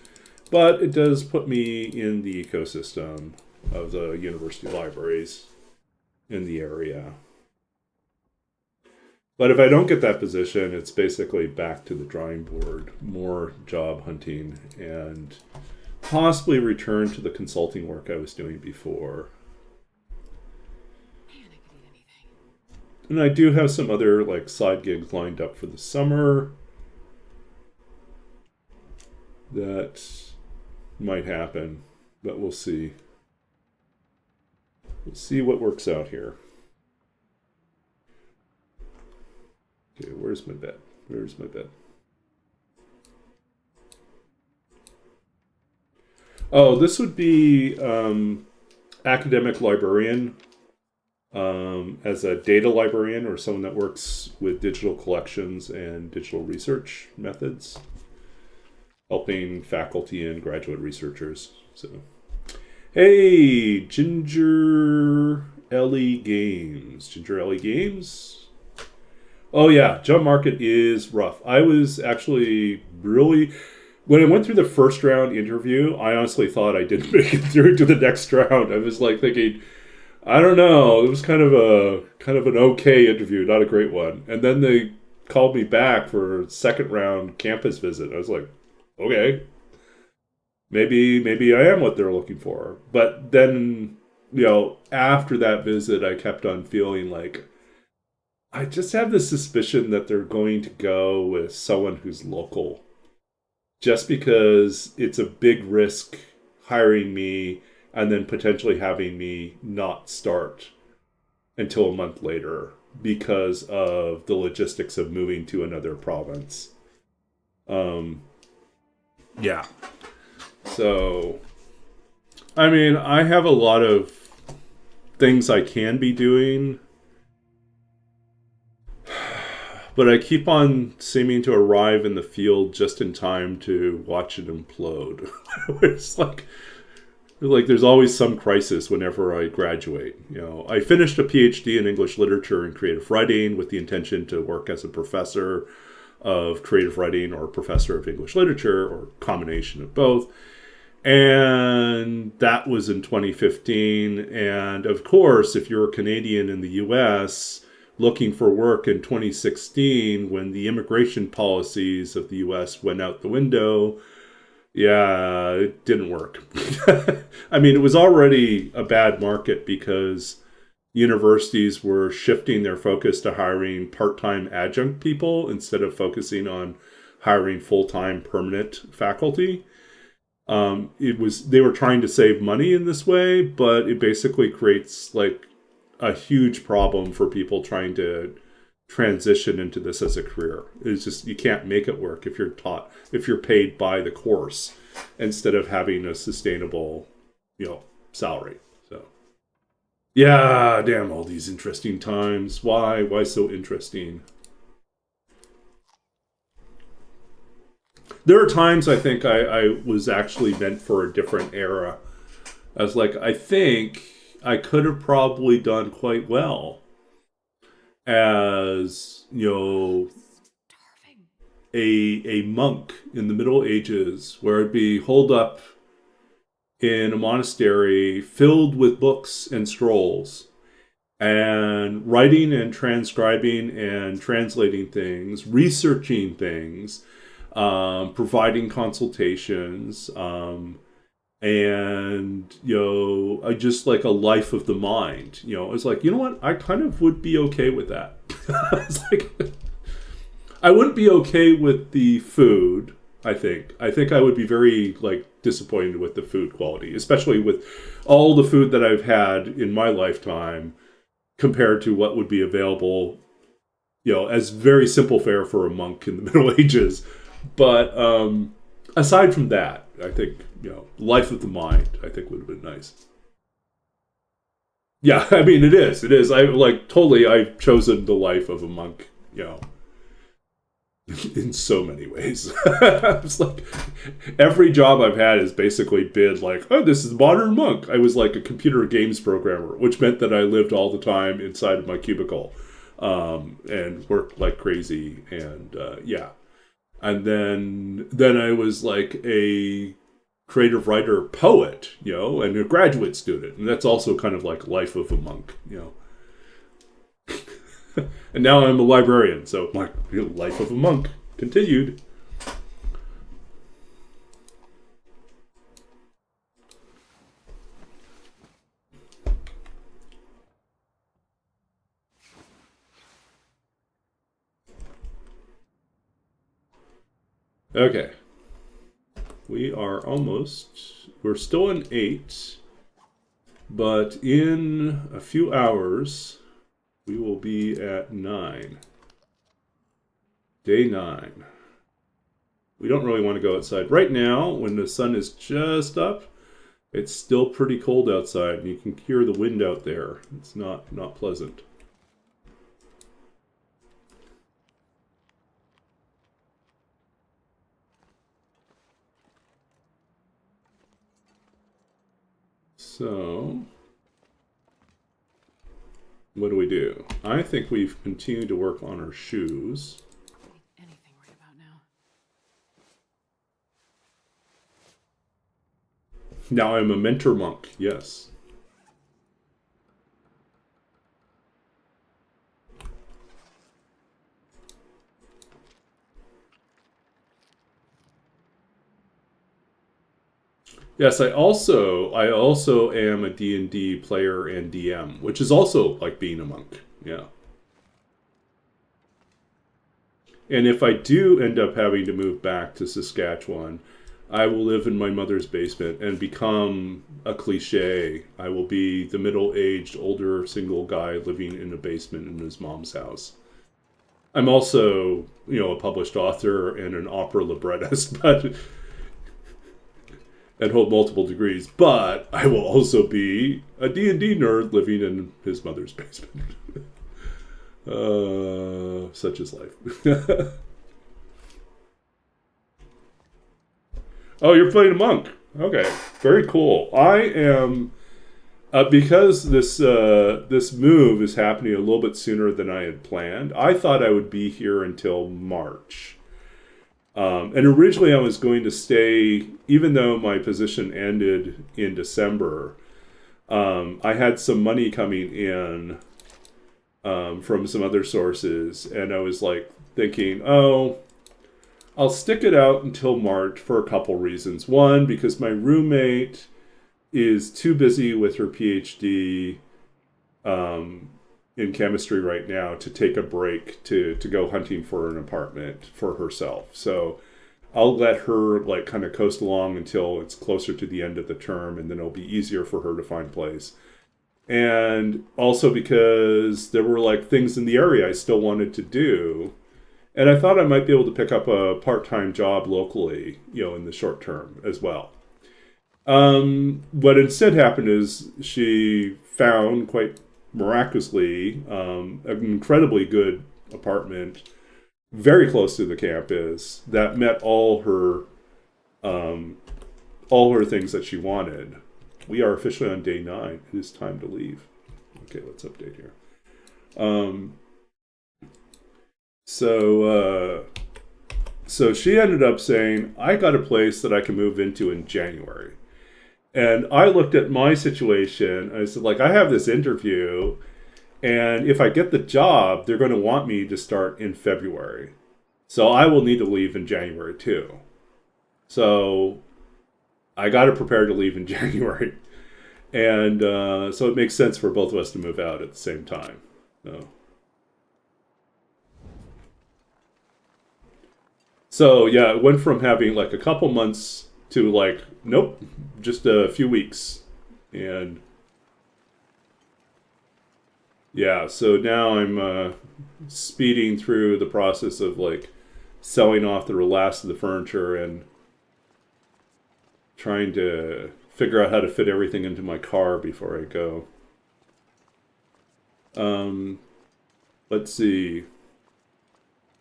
But it does put me in the ecosystem of the university libraries in the area. But if I don't get that position, it's basically back to the drawing board, more job hunting, and possibly return to the consulting work I was doing before. Man, I could eat anything. And I do have some other like side gigs lined up for the summer. that might happen, but we'll see. We'll see what works out here. Okay, where's my bed? Where's my bed? Oh, this would be academic librarian, as a data librarian or someone that works with digital collections and digital research methods, helping faculty and graduate researchers. So, hey, Ginger Ellie Games. Ginger Ellie Games. Oh yeah, jump market is rough. I was actually really, when I went through the first round interview, I honestly thought I didn't make it through to the next round. I was like thinking, I don't know, it was kind of an okay interview, not a great one. And then they called me back for a second round campus visit. I was like, okay, maybe I am what they're looking for. But then, after that visit, I kept on feeling like I just have this suspicion that they're going to go with someone who's local, just because it's a big risk hiring me and then potentially having me not start until a month later because of the logistics of moving to another province. Yeah. So, I mean, I have a lot of things I can be doing, but I keep on seeming to arrive in the field just in time to watch it implode. It's like there's always some crisis whenever I graduate. I finished a PhD in English literature and creative writing with the intention to work as a professor of creative writing or professor of English literature or combination of both. And that was in 2015. And of course, if you're a Canadian in the US looking for work in 2016, when the immigration policies of the US went out the window, yeah, it didn't work. I mean, it was already a bad market because universities were shifting their focus to hiring part-time adjunct people instead of focusing on hiring full-time permanent faculty. They were trying to save money in this way, but it basically creates like a huge problem for people trying to transition into this as a career. It's just, you can't make it work if you're paid by the course instead of having a sustainable, salary. So, yeah, damn, all these interesting times. Why so interesting? There are times I think I was actually meant for a different era. I was like, I think I could have probably done quite well as, a monk in the Middle Ages, where I'd be holed up in a monastery filled with books and scrolls and writing and transcribing and translating things, researching things, providing consultations, and I just like a life of the mind. It's like, what, I kind of would be okay with that. It's like, I wouldn't be okay with the food. I think I would be very disappointed with the food quality, especially with all the food that I've had in my lifetime compared to what would be available, as very simple fare for a monk in the Middle Ages. But aside from that, I think, life of the mind, I think would have been nice. Yeah, I mean, it is. I've chosen the life of a monk, in so many ways. It's like every job I've had has basically been like, oh, this is modern monk. I was like a computer games programmer, which meant that I lived all the time inside of my cubicle, and worked like crazy. And yeah. And then I was like a creative writer, poet, and a graduate student. And that's also kind of like life of a monk, And now I'm a librarian, so my life of a monk continued. Okay. We are almost, we're still in 8, but in a few hours, we will be at 9. Day 9. We don't really want to go outside. Right now, when the sun is just up, it's still pretty cold outside, and you can hear the wind out there. It's not pleasant. So, what do? I think we've continued to work on our shoes. Anything right about now. Now I'm a mentor monk, yes. Yes, I also am a D&D player and DM, which is also like being a monk. Yeah. And if I do end up having to move back to Saskatchewan, I will live in my mother's basement and become a cliche. I will be the middle-aged, older, single guy living in a basement in his mom's house. I'm also, a published author and an opera librettist, but and hold multiple degrees. But I will also be a D&D nerd living in his mother's basement. Such is life. Oh, you're playing a monk. Okay, very cool. I am because this move is happening a little bit sooner than I had planned. I thought I would be here until March, and originally I was going to stay, even though my position ended in December. I had some money coming in from some other sources, and I was like thinking, oh, I'll stick it out until March for a couple reasons. One, because my roommate is too busy with her PhD in chemistry right now to take a break to go hunting for an apartment for herself. So I'll let her like kind of coast along until it's closer to the end of the term, and then it'll be easier for her to find place. And also because there were like things in the area I still wanted to do. And I thought I might be able to pick up a part-time job locally, in the short term as well. What instead happened is she found, quite miraculously, an incredibly good apartment very close to the campus that met all her things that she wanted. We are officially on day 9. It is time to leave. Okay, let's update here. So she ended up saying, I got a place that I can move into in January. And I looked at my situation, and I said, I have this interview, and if I get the job, they're going to want me to start in February. So I will need to leave in January too. So I got to prepare to leave in January. And so it makes sense for both of us to move out at the same time. So yeah, it went from having a couple months to nope, just a few weeks. And yeah, so now I'm speeding through the process of selling off the last of the furniture and trying to figure out how to fit everything into my car before I go. Let's see.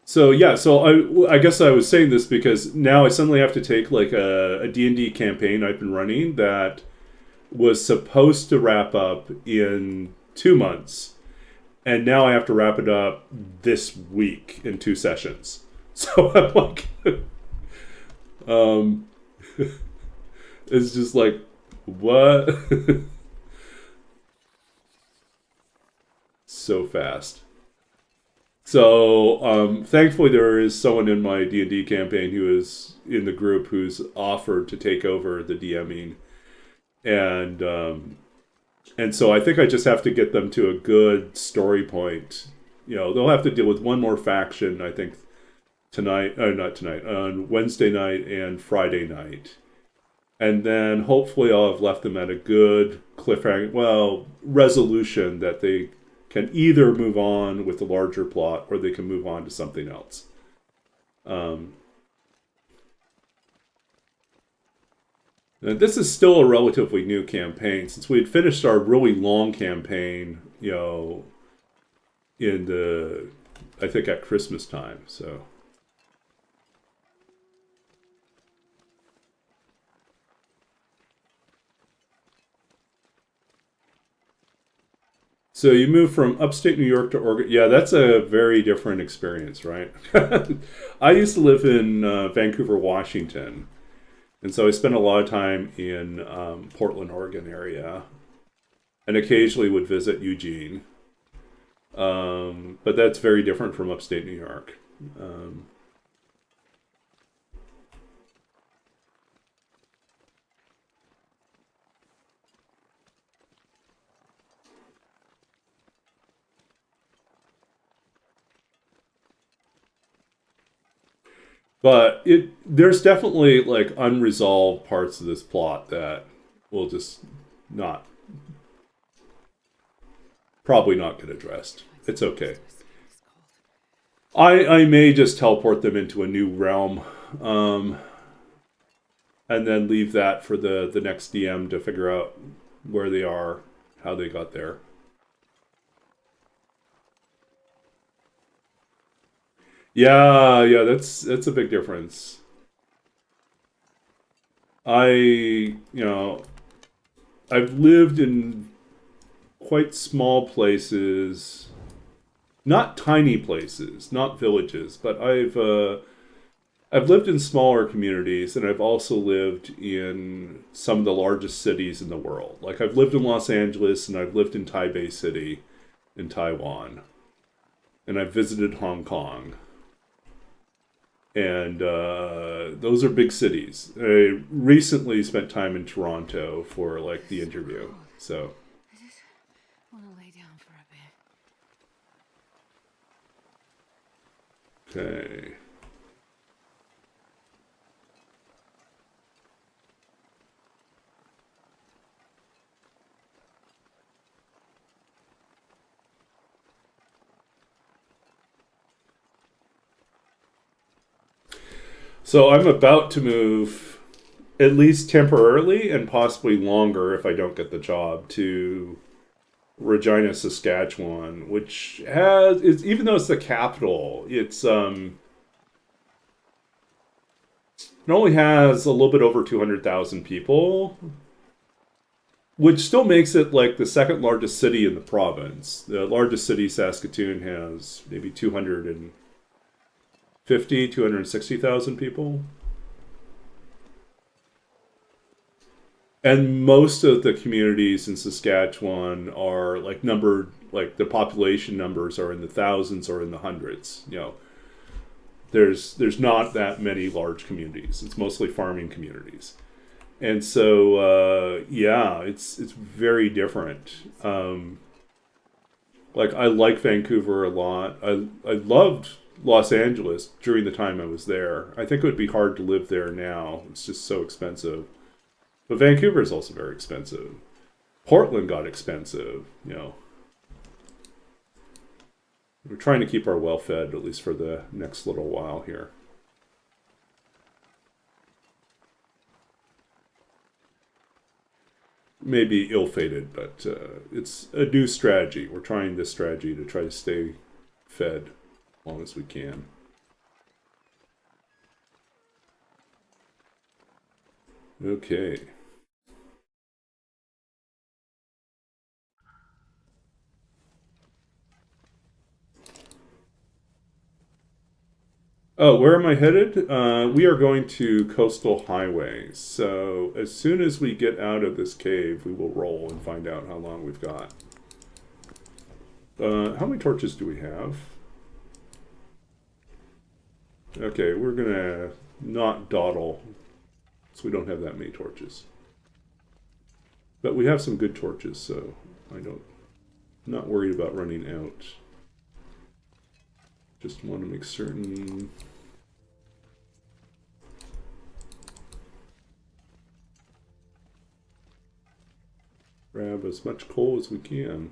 So yeah, so I guess I was saying this because now I suddenly have to take a D&D campaign I've been running that was supposed to wrap up in 2 months, and now I have to wrap it up this week in 2 sessions. So I'm it's just what? So fast. So, thankfully there is someone in my D&D campaign who is in the group who's offered to take over the DMing. And so I think I just have to get them to a good story point. They'll have to deal with one more faction, I think, tonight, not tonight, on Wednesday night and Friday night. And then hopefully I'll have left them at a good cliffhanger, well, resolution that they can either move on with the larger plot or they can move on to something else. And this is still a relatively new campaign since we had finished our really long campaign, in I think at Christmas time, so. So you moved from upstate New York to Oregon. Yeah, that's a very different experience, right? I used to live in Vancouver, Washington. And so I spent a lot of time in Portland, Oregon area. And occasionally would visit Eugene. But that's very different from upstate New York. But there's definitely like unresolved parts of this plot that will just not probably not get addressed. It's okay. I may just teleport them into a new realm, and then leave that for the next DM to figure out where they are, how they got there. Yeah, that's a big difference. I've lived in quite small places, not tiny places, not villages, but I've lived in smaller communities, and I've also lived in some of the largest cities in the world. Like I've lived in Los Angeles, and I've lived in Taipei City in Taiwan, and I've visited Hong Kong. And those are big cities. I recently spent time in Toronto for like the interview. So I just want to lay down for a bit. okay. So I'm about to move, at least temporarily and possibly longer if I don't get the job, to Regina, Saskatchewan, which even though it's the capital, it only has a little bit over 200,000 people, which still makes it like the second largest city in the province. The largest city, Saskatoon, has maybe 260,000 people. And most of the communities in Saskatchewan are like numbered, like the population numbers are in the thousands or in the hundreds. There's not that many large communities. It's mostly farming communities. And so, it's very different. Like I like Vancouver a lot. I loved Los Angeles during the time I was there. I think it would be hard to live there now. It's just so expensive. But Vancouver is also very expensive. Portland got expensive, We're trying to keep our well fed, at least for the next little while here. Maybe ill-fated, but it's a new strategy. We're trying this strategy to try to stay fed as long as we can. Okay. Oh, where am I headed? We are going to Coastal Highway. So as soon as we get out of this cave, we will roll and find out how long we've got. How many torches do we have? Okay, we're gonna not dawdle, so we don't have that many torches. But we have some good torches, so I'm not worried about running out. Just want to make certain. Grab as much coal as we can.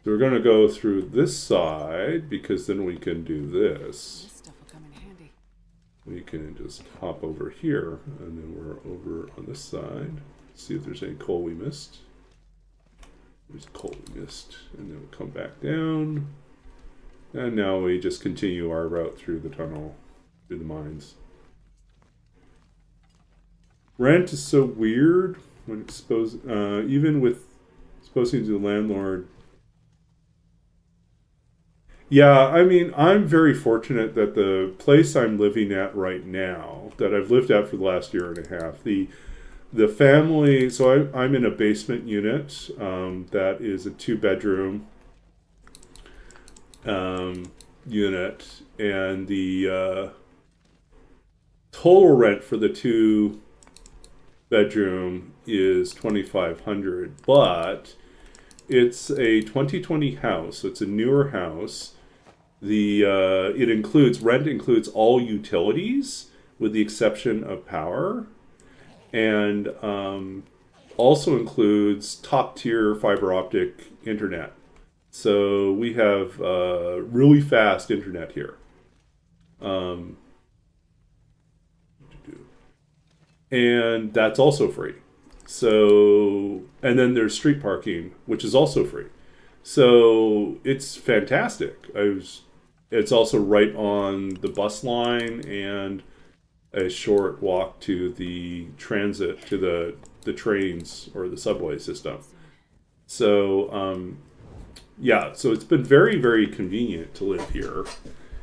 So we're going to go through this side because then we can do this. This stuff will come in handy. We can just hop over here and then we're over on this side. See if there's any coal we missed. There's coal we missed. And then we'll come back down. And now we just continue our route through the tunnel, through the mines. Rent is so weird when exposed, even with exposing to the landlord. Yeah, I mean, I'm very fortunate that the place I'm living at right now, that I've lived at for the last year and a half, the family, so I'm in a basement unit that is a 2-bedroom unit, and the total rent for the 2-bedroom is $2,500, but it's a 2020 house, so it's a newer house. It includes rent includes all utilities with the exception of power, and also includes top tier fiber optic internet. So we have really fast internet here. And that's also free. So, and then there's street parking, which is also free. So it's fantastic. It's also right on the bus line and a short walk to the transit, to the trains or the subway system. So, yeah, so it's been very, very convenient to live here.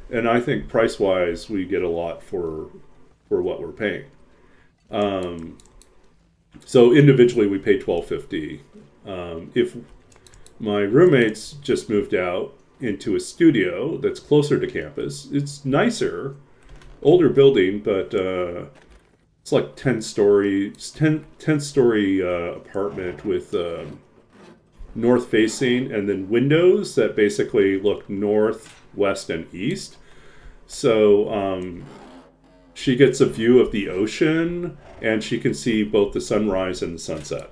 And I think price-wise, we get a lot for what we're paying. So individually, we pay $1,250. If my roommates just moved out into a studio that's closer to campus, it's nicer, older building, but it's like 10-story apartment with north facing and then windows that basically look north, west, and east. So she gets a view of the ocean, and she can see both the sunrise and the sunset.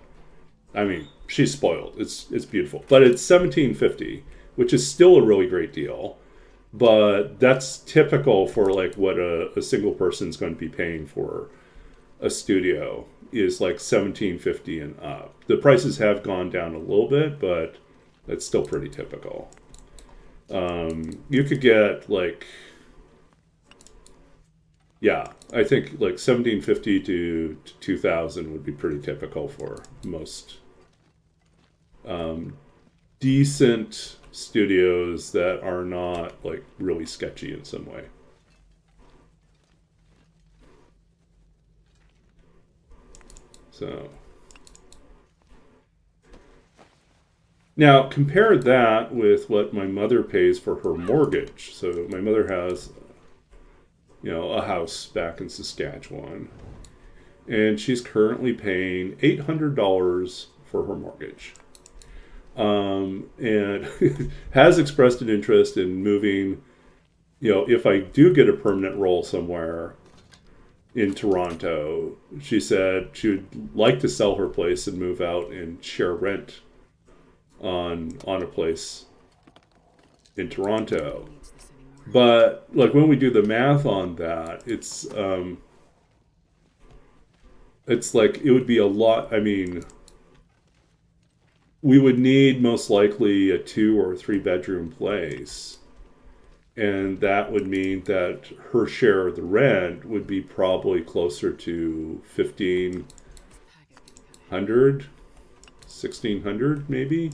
I mean, she's spoiled. It's beautiful. But it's $1,750, which is still a really great deal. But that's typical for like what a single person's going to be paying for a studio is like $1,750 and up. The prices have gone down a little bit, but that's still pretty typical. You could get like, yeah, I think like $1,750 to $2,000 would be pretty typical for most decent studios that are not like really sketchy in some way. So now compare that with what my mother pays for her mortgage. So my mother has, a house back in Saskatchewan, and she's currently paying $800 for her mortgage. And has expressed an interest in moving, if I do get a permanent role somewhere in Toronto, she said she would like to sell her place and move out and share rent on a place in Toronto. But like when we do the math on that, it's like it would be a lot. I mean, we would need most likely a 2 or 3 bedroom place, and that would mean that her share of the rent would be probably closer to $1,500, $1,600 maybe.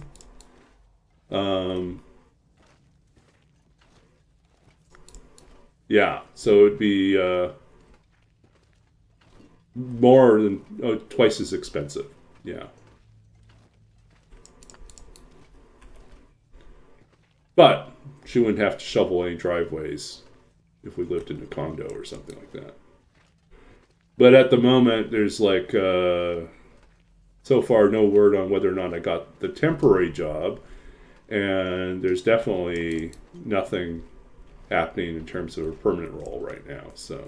Yeah, so it'd be more than twice as expensive. Yeah. But she wouldn't have to shovel any driveways if we lived in a condo or something like that. But at the moment, there's like, so far, no word on whether or not I got the temporary job. And there's definitely nothing happening in terms of a permanent role right now. So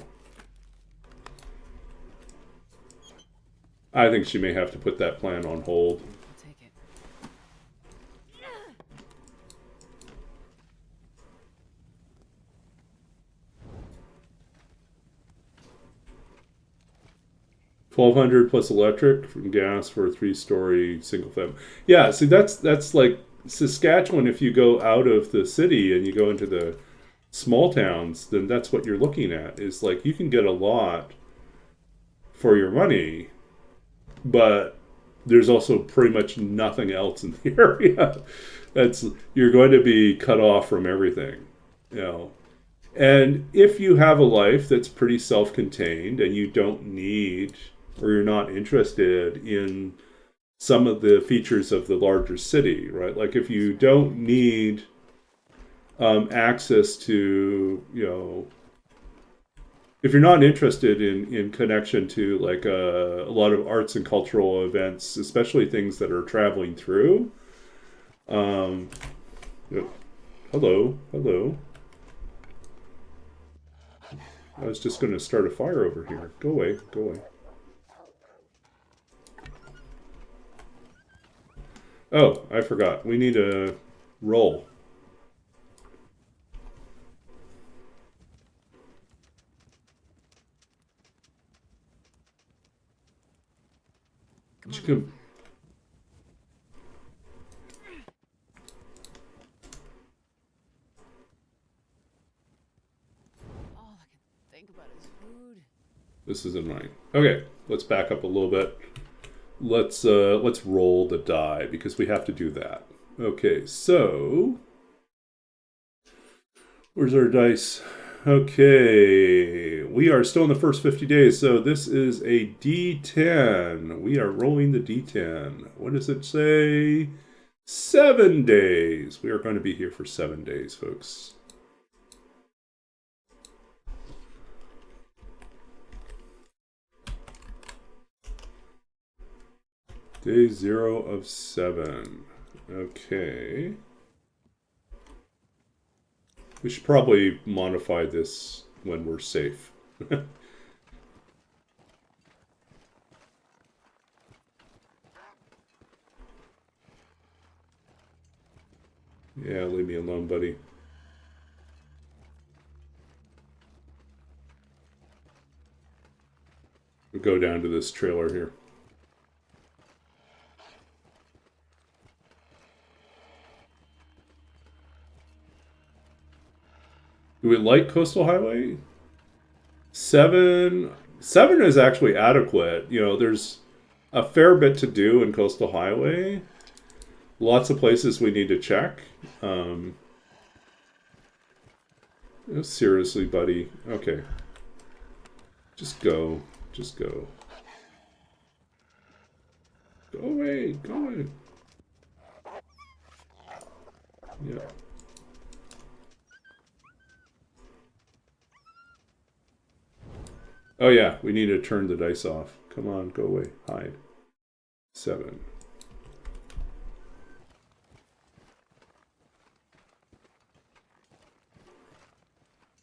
I think she may have to put that plan on hold. I'll take it. 1,200 plus electric from gas for a 3-story single family. Yeah, see, that's like Saskatchewan. If you go out of the city and you go into the small towns, then that's what you're looking at. Is like you can get a lot for your money, but there's also pretty much nothing else in the area. You're going to be cut off from everything, you know. And if you have a life that's pretty self-contained and you don't need, or you're not interested in some of the features of the larger city, right? Like if you don't need access to, you know, if you're not interested in connection to like a lot of arts and cultural events, especially things that are traveling through. Hello. I was just going to start a fire over here. Go away. Oh, I forgot. We need a roll. Come on. Come. All I can think about is food. This is annoying. Okay, let's back up a little bit. Let's roll the die because we have to do that. Okay, so where's our dice? Okay, we are still in the first 50 days, so this is a D10. We are rolling the D10. What does it say? 7 days. We are going to be here for 7 days, folks. Day 0 of 7. Okay. We should probably modify this when we're safe. Yeah, leave me alone, buddy. We'll go down to this trailer here. Do we like Coastal Highway? 7 is actually adequate. You know, there's a fair bit to do in Coastal Highway. Lots of places we need to check. Seriously, buddy. Okay. Just go. Go away. Yeah. Oh yeah, we need to turn the dice off. Come on, go away. Hide. 7.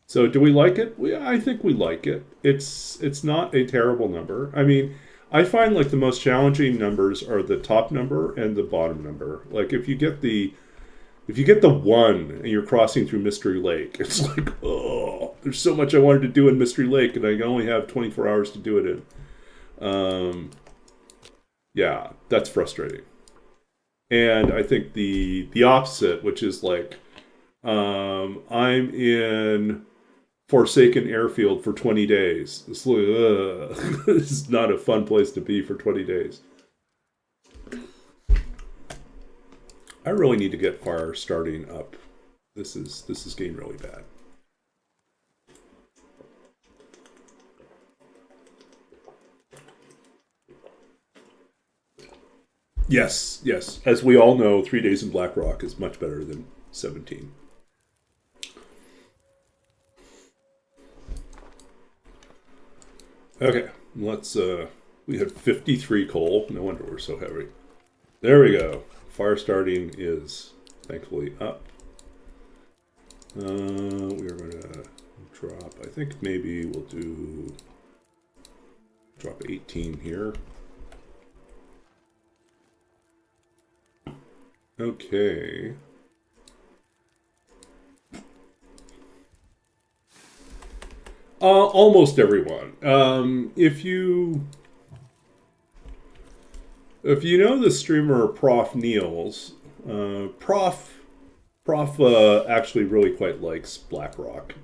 So do we like it? I think we like it. It's not a terrible number. I mean, I find like the most challenging numbers are the top number and the bottom number. Like if you get the 1 and you're crossing through Mystery Lake, it's like, oh, there's so much I wanted to do in Mystery Lake and I only have 24 hours to do it in. Yeah, that's frustrating. And I think the opposite, which is like, I'm in Forsaken Airfield for 20 days. It's like, this is not a fun place to be for 20 days. I really need to get fire starting up. This is getting really bad. Yes. As we all know, 3 days in Blackrock is much better than 17. Okay, let's, we have 53 coal. No wonder we're so heavy. There we go. Fire starting is thankfully up. We are going to drop, I think maybe we'll drop 18 here. Okay. Almost everyone. If you know the streamer Prof Niels, Prof actually really quite likes Blackrock.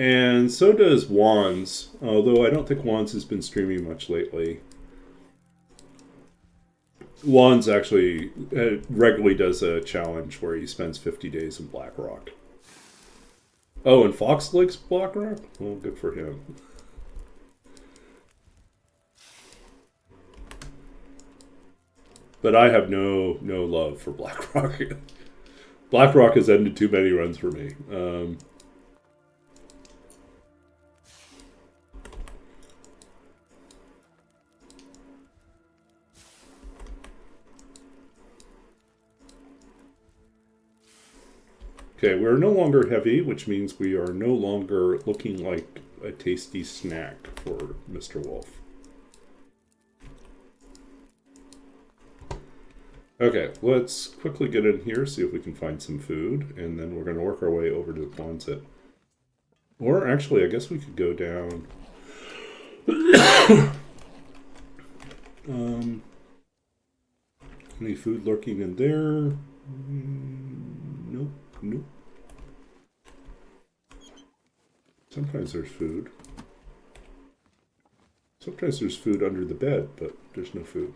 And so does Wands, although I don't think Wands has been streaming much lately. Wands actually regularly does a challenge where he spends 50 days in Blackrock. Oh, and Fox likes Blackrock? Well, good for him. But I have no love for Blackrock. Blackrock has ended too many runs for me. Okay, we're no longer heavy, which means we are no longer looking like a tasty snack for Mr. Wolf. Okay, let's quickly get in here, see if we can find some food, and then we're going to work our way over to the Quonset. Or actually, I guess we could go down. Any food lurking in there? Nope, nope. Sometimes there's food. Sometimes there's food under the bed, but there's no food.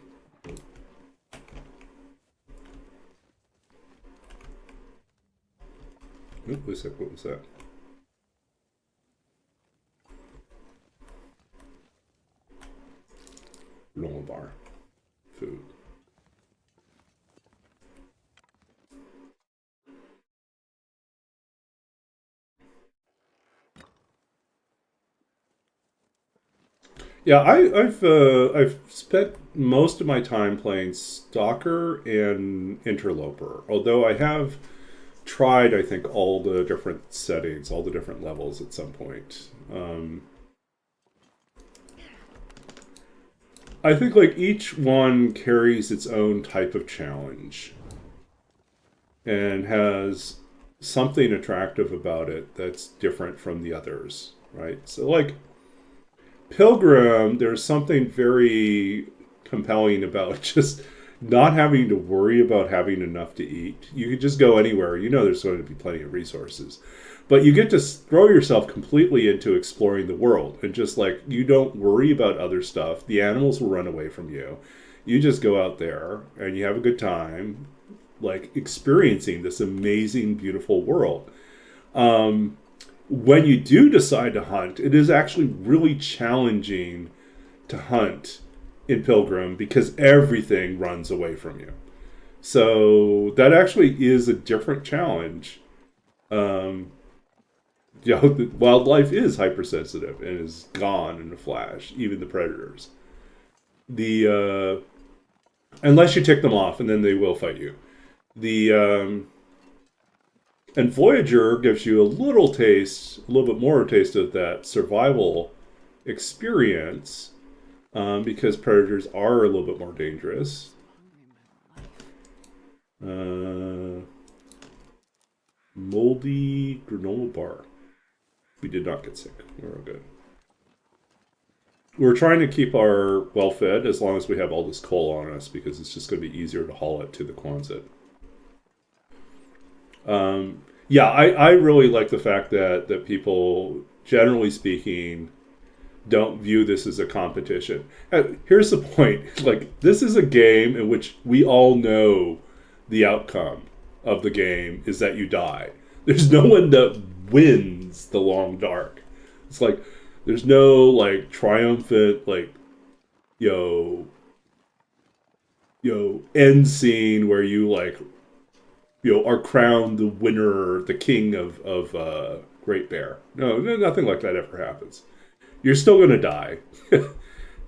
Nope. Wait a sec, what was that? Granola bar. Food. Yeah, I've spent most of my time playing Stalker and Interloper. Although I have tried, I think, all the different settings, all the different levels at some point. I think like each one carries its own type of challenge and has something attractive about it that's different from the others, right? So like Pilgrim, there's something very compelling about just not having to worry about having enough to eat. You could just go anywhere. You know there's going to be plenty of resources. But you get to throw yourself completely into exploring the world. And just like, you don't worry about other stuff. The animals will run away from you. You just go out there and you have a good time, like experiencing this amazing, beautiful world. When you do decide to hunt, it is actually really challenging to hunt in Pilgrim because everything runs away from you. So that actually is a different challenge. Wildlife is hypersensitive and is gone in a flash, even the predators. Unless you tick them off, and then they will fight you. And Voyager gives you a little bit more taste of that survival experience, because predators are a little bit more dangerous. Moldy granola bar. We did not get sick. We're all good. We're trying to keep our well fed as long as we have all this coal on us, because it's just going to be easier to haul it to the Quonset. Yeah, I really like the fact that people, generally speaking, don't view this as a competition. Here's the point. Like, this is a game in which we all know the outcome of the game is that you die. There's no one that wins the long dark. It's like, there's no, like, triumphant, like, end scene where you, like, are crowned the winner, the king of Great Bear. No, nothing like that ever happens. You're still going to die.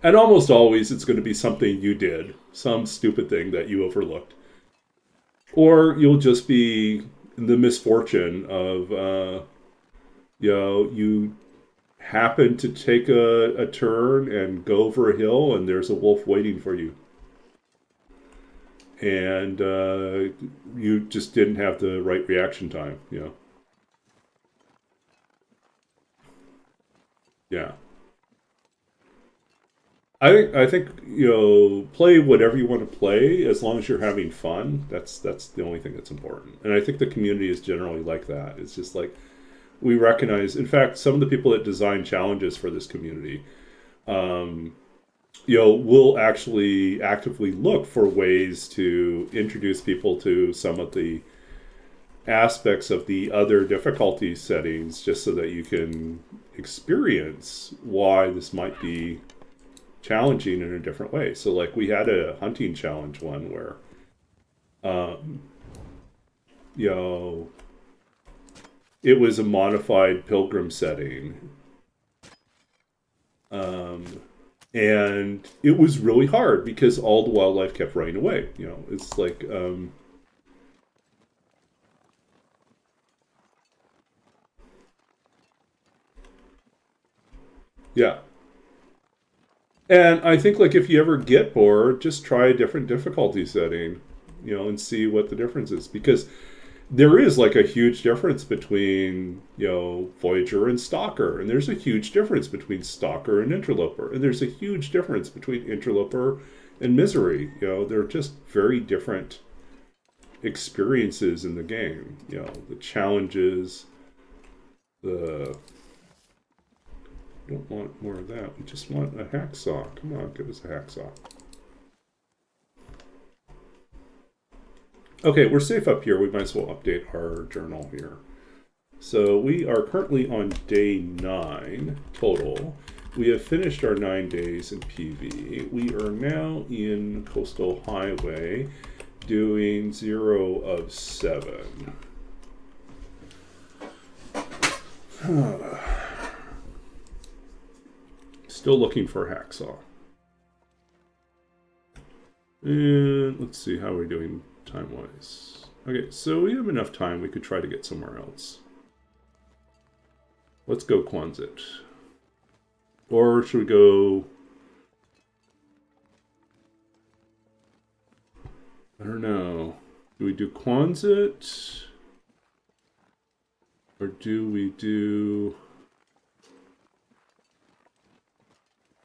And almost always it's going to be something you did, some stupid thing that you overlooked. Or you'll just be in the misfortune of, you happen to take a turn and go over a hill and there's a wolf waiting for you. and you just didn't have the right reaction time. Yeah. I think play whatever you want to play as long as you're having fun. That's the only thing that's important. And I think the community is generally like that. It's just like we recognize. In fact, some of the people that design challenges for this community, um, will actually actively look for ways to introduce people to some of the aspects of the other difficulty settings, just so that you can experience why this might be challenging in a different way. So like we had a hunting challenge one where um you know it was a modified pilgrim setting, um and it was really hard because all the wildlife kept running away. It's like yeah. And I think like if you ever get bored, just try a different difficulty setting, and see what the difference is. Because there is like a huge difference between, Voyager and Stalker. And there's a huge difference between Stalker and Interloper. And there's a huge difference between Interloper and Misery. They're just very different experiences in the game. The challenges, the don't want more of that. We just want a hacksaw. Come on, give us a hacksaw. Okay, we're safe up here. We might as well update our journal here. So we are currently on day 9 total. We have finished our 9 days in PV. We are now in Coastal Highway doing 0 of 7. Still looking for a hacksaw. And let's see, how are we doing time-wise? Okay, so we have enough time. We could try to get somewhere else. Let's go Quonset. Or should we go... I don't know. Do we do Quonset? Or do we do...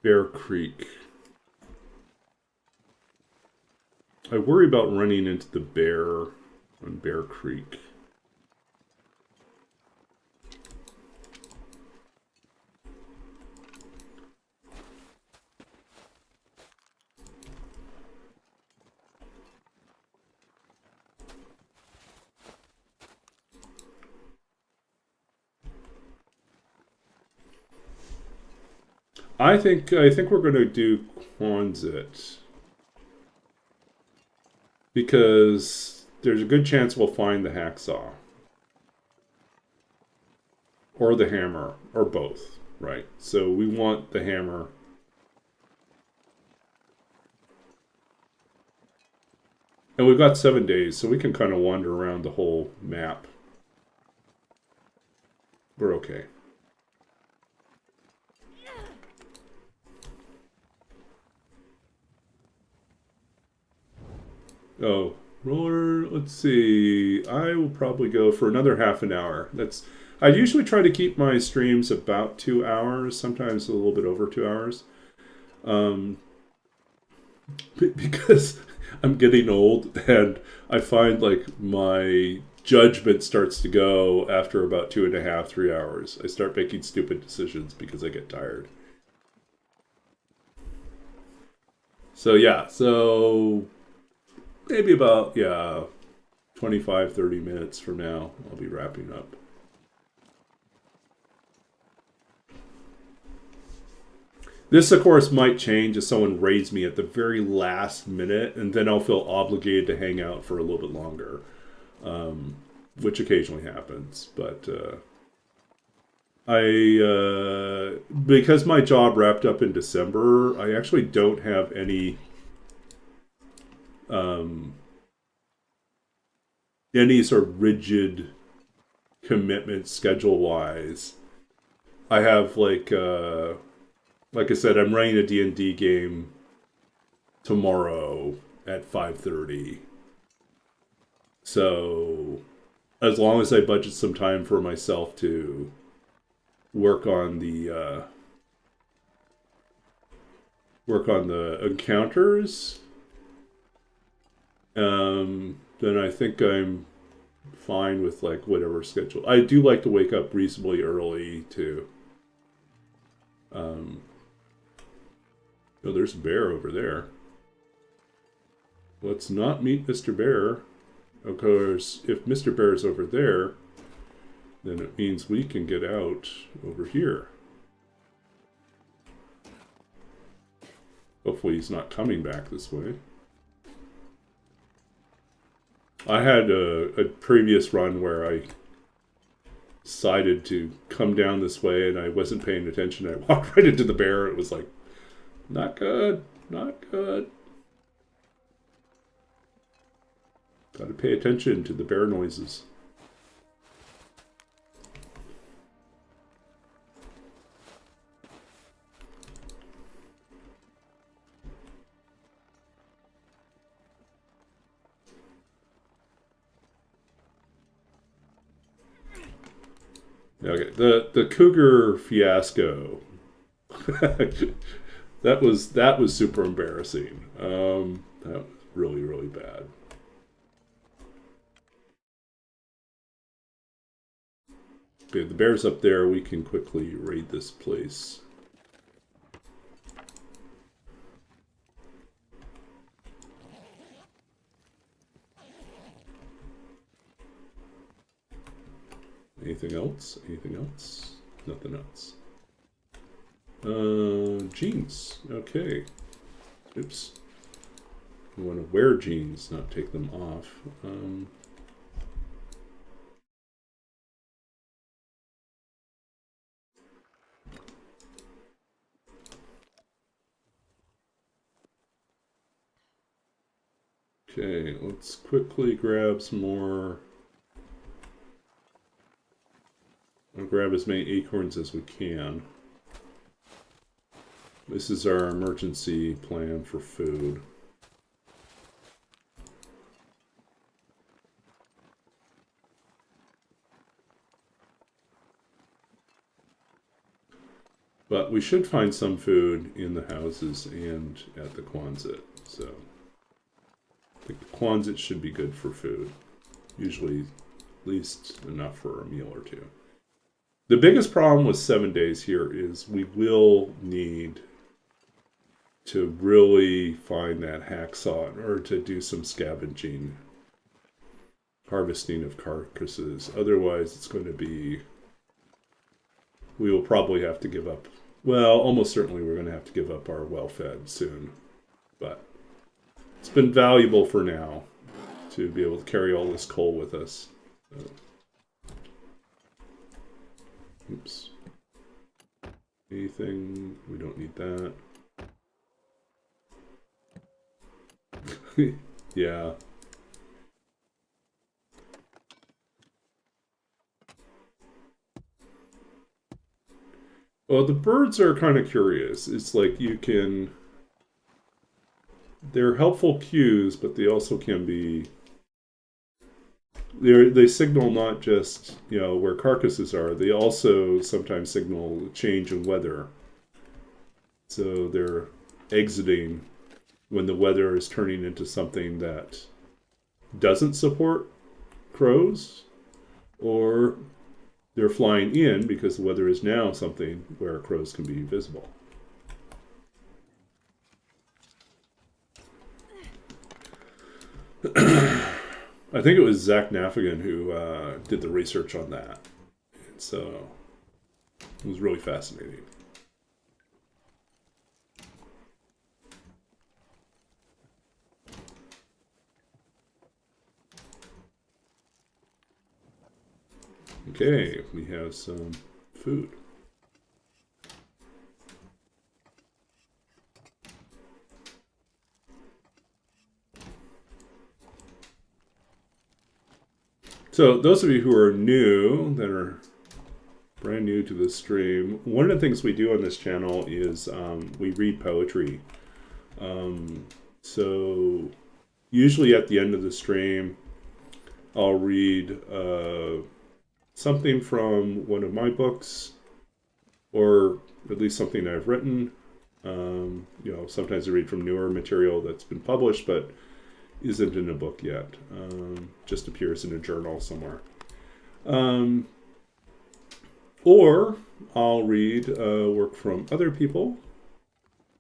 Bear Creek? I worry about running into the bear on Bear Creek. I think we're going to do Quonset, because there's a good chance we'll find the hacksaw or the hammer or both, right? So we want the hammer. And we've got 7 days, so we can kind of wander around the whole map. We're okay. Oh, roller, let's see. I will probably go for another half an hour. I usually try to keep my streams about 2 hours, sometimes a little bit over 2 hours. Because I'm getting old, and I find like my judgment starts to go after about 2.5, 3 hours. I start making stupid decisions because I get tired. So yeah, maybe about, 25, 30 minutes from now, I'll be wrapping up. This, of course, might change if someone raids me at the very last minute, and then I'll feel obligated to hang out for a little bit longer, which occasionally happens. But because my job wrapped up in December, I actually don't have any sort of rigid commitment schedule-wise. I have like I said, I'm running a D&D game tomorrow at 5:30, So as long as I budget some time for myself to work on the encounters, then I think I'm fine with like whatever schedule. I do like to wake up reasonably early to. Oh, there's a bear over there. Let's not meet Mr. Bear. Of course, if Mr. Bear is over there, then it means we can get out over here. Hopefully he's not coming back this way. I had a previous run where I decided to come down this way and I wasn't paying attention. I walked right into the bear. It was like, not good, not good. Gotta pay attention to the bear noises. Okay, the cougar fiasco. that was super embarrassing. That was really, really bad. Okay, the bear's up there. We can quickly raid this place. Anything else? Anything else? Nothing else. Jeans. Okay. Oops. I want to wear jeans, not take them off. Okay, let's quickly grab some more. I'll grab as many acorns as we can. This is our emergency plan for food. But we should find some food in the houses and at the Quonset, so I think the Quonset should be good for food. Usually at least enough for a meal or two. The biggest problem with 7 days here is we will need to really find that hacksaw in order to do some scavenging, harvesting of carcasses. Otherwise, it's going to be... We will probably have to give up... Well, almost certainly we're going to have to give up our well-fed soon. But it's been valuable for now to be able to carry all this coal with us. So. Oops. Anything? We don't need that. Yeah. Well, the birds are kind of curious. It's like you can... They're helpful cues, but they also can be... They signal not just, you know, where carcasses are. They also sometimes signal change in weather. So they're exiting when the weather is turning into something that doesn't support crows, or they're flying in because the weather is now something where crows can be visible. I think it was Zach Naffigan who did the research on that. And so it was really fascinating. Okay, we have some food. So those of you who are new, that are brand new to this stream, one of the things we do on this channel is we read poetry. So usually at the end of the stream, I'll read something from one of my books, or at least something I've written. Sometimes I read from newer material that's been published but isn't in a book yet. Just appears in a journal somewhere. Or I'll read work from other people.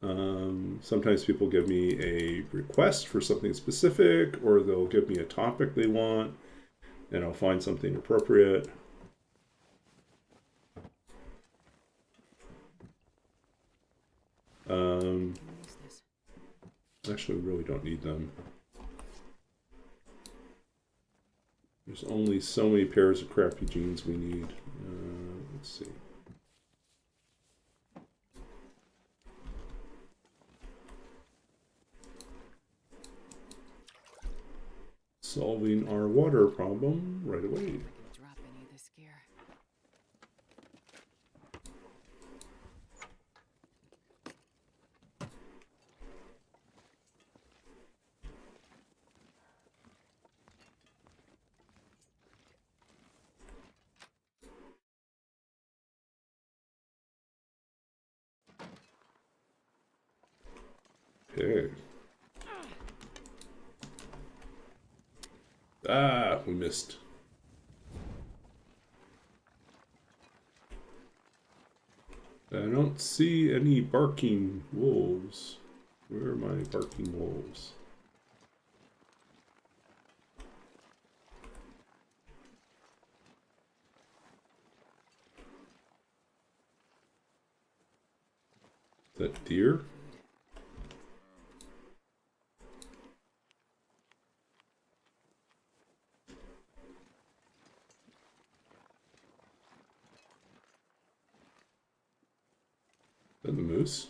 Sometimes people give me a request for something specific, or they'll give me a topic they want, and I'll find something appropriate. Actually, we really don't need them. There's only so many pairs of crappy jeans we need. Let's see. Solving our water problem right away. Drop any of this gear. Okay. Ah, we missed. I don't see any barking wolves. Where are my barking wolves? Is that deer? And the moose.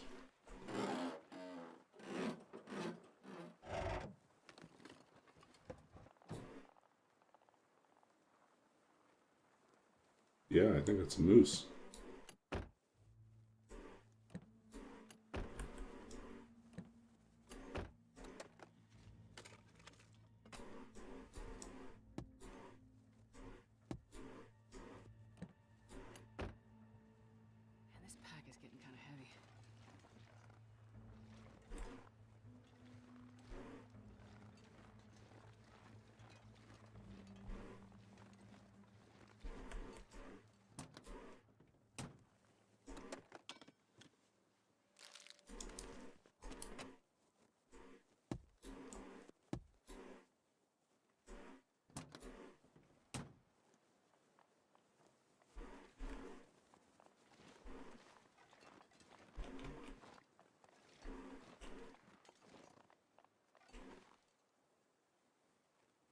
Yeah, I think it's a moose. And this pack is getting kind of heavy.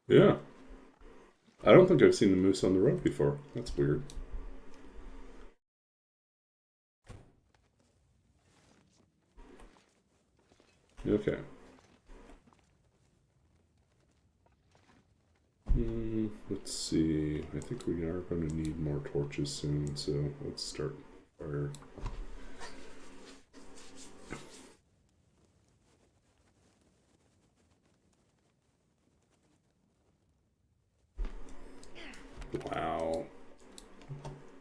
Yeah. I don't think I've seen the moose on the road before. That's weird. Okay. Let's see. I think we are going to need more torches soon, so let's start fire. Wow.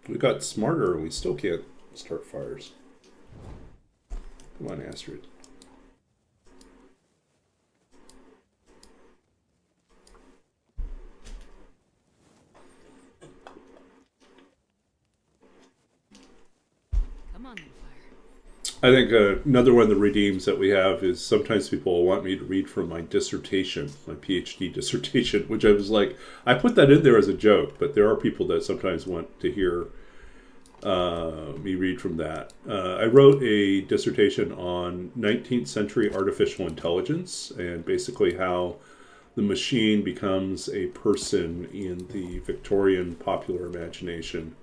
We got smarter and we still can't start fires. Come on, Astrid. Come on then, fire. I think another one of the redeems that we have is sometimes people want me to read from my dissertation, my PhD dissertation, which I was like, I put that in there as a joke, but there are people that sometimes want to hear me read from that. I wrote a dissertation on 19th century artificial intelligence and basically how the machine becomes a person in the Victorian popular imagination.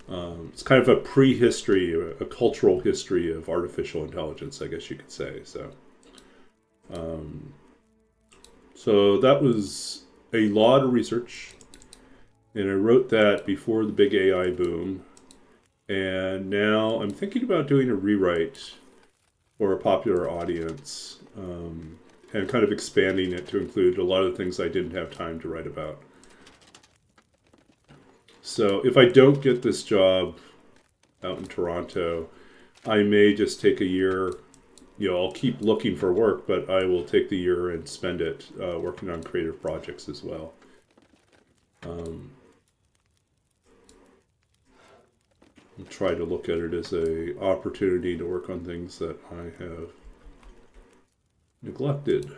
It's kind of a prehistory, a cultural history of artificial intelligence, I guess you could say. So that was a lot of research, and I wrote that before the big AI boom. And now I'm thinking about doing a rewrite for a popular audience, and kind of expanding it to include a lot of the things I didn't have time to write about. So if I don't get this job out in Toronto, I may just take a year. I'll keep looking for work, but I will take the year and spend it working on creative projects as well. I'll try to look at it as a opportunity to work on things that I have neglected.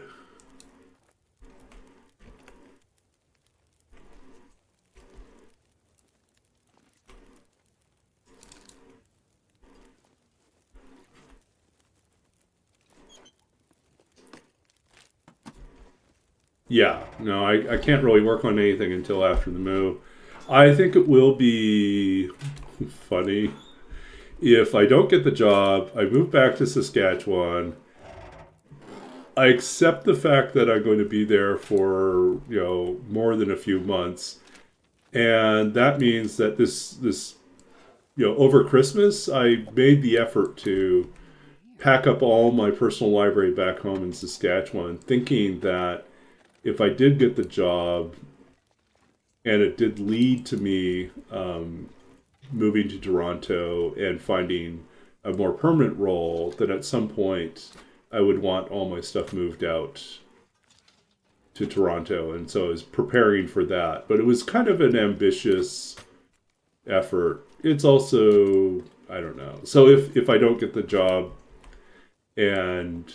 Yeah, no, I can't really work on anything until after the move. I think it will be funny if I don't get the job, I move back to Saskatchewan, I accept the fact that I'm going to be there for, more than a few months. And that means that this over Christmas, I made the effort to pack up all my personal library back home in Saskatchewan, thinking that if I did get the job and it did lead to me moving to Toronto and finding a more permanent role, that at some point I would want all my stuff moved out to Toronto. And so I was preparing for that. But it was kind of an ambitious effort. It's also, I don't know. So if I don't get the job and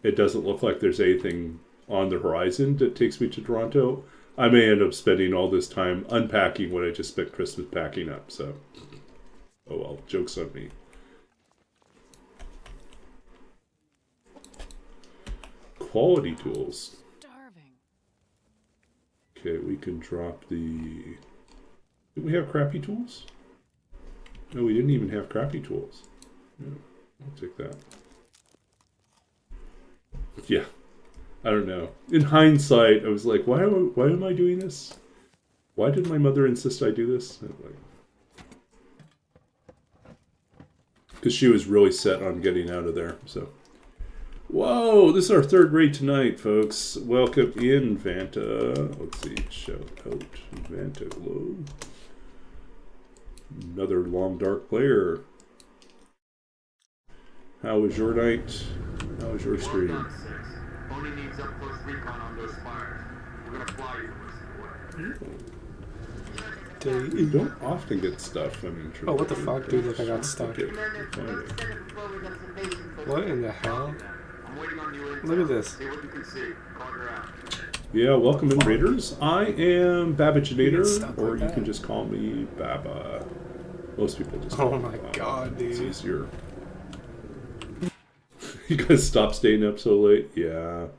it doesn't look like there's anything on the horizon that takes me to Toronto, I may end up spending all this time unpacking what I just spent Christmas packing up. So, oh well, joke's on me. Quality tools. Starving. Okay, we can drop the... Did we have crappy tools? No, we didn't even have crappy tools. Yeah, I'll take that. Yeah. I don't know. In hindsight, I was like, why am I doing this? Why did my mother insist I do this? Because she was really set on getting out of there. So, whoa, this is our third raid tonight, folks. Welcome in, Vanta. Let's see, shout out Vanta Glow. Another long dark player. How was your night? How was your stream? Only needs up close recon on those fires. We're gonna fly you. You don't often get stuff. Oh, what the fuck, dude? Look, I got stuck. Okay. What in the hell? I'm waiting on you. Look at this. See what you can see. Call her out. Yeah, welcome in, Raiders. I am Babbagenator, or like you that. can just call me Baba. Most people just Oh call me my Baba. god, dude. It's easier. You guys stop staying up so late? Yeah.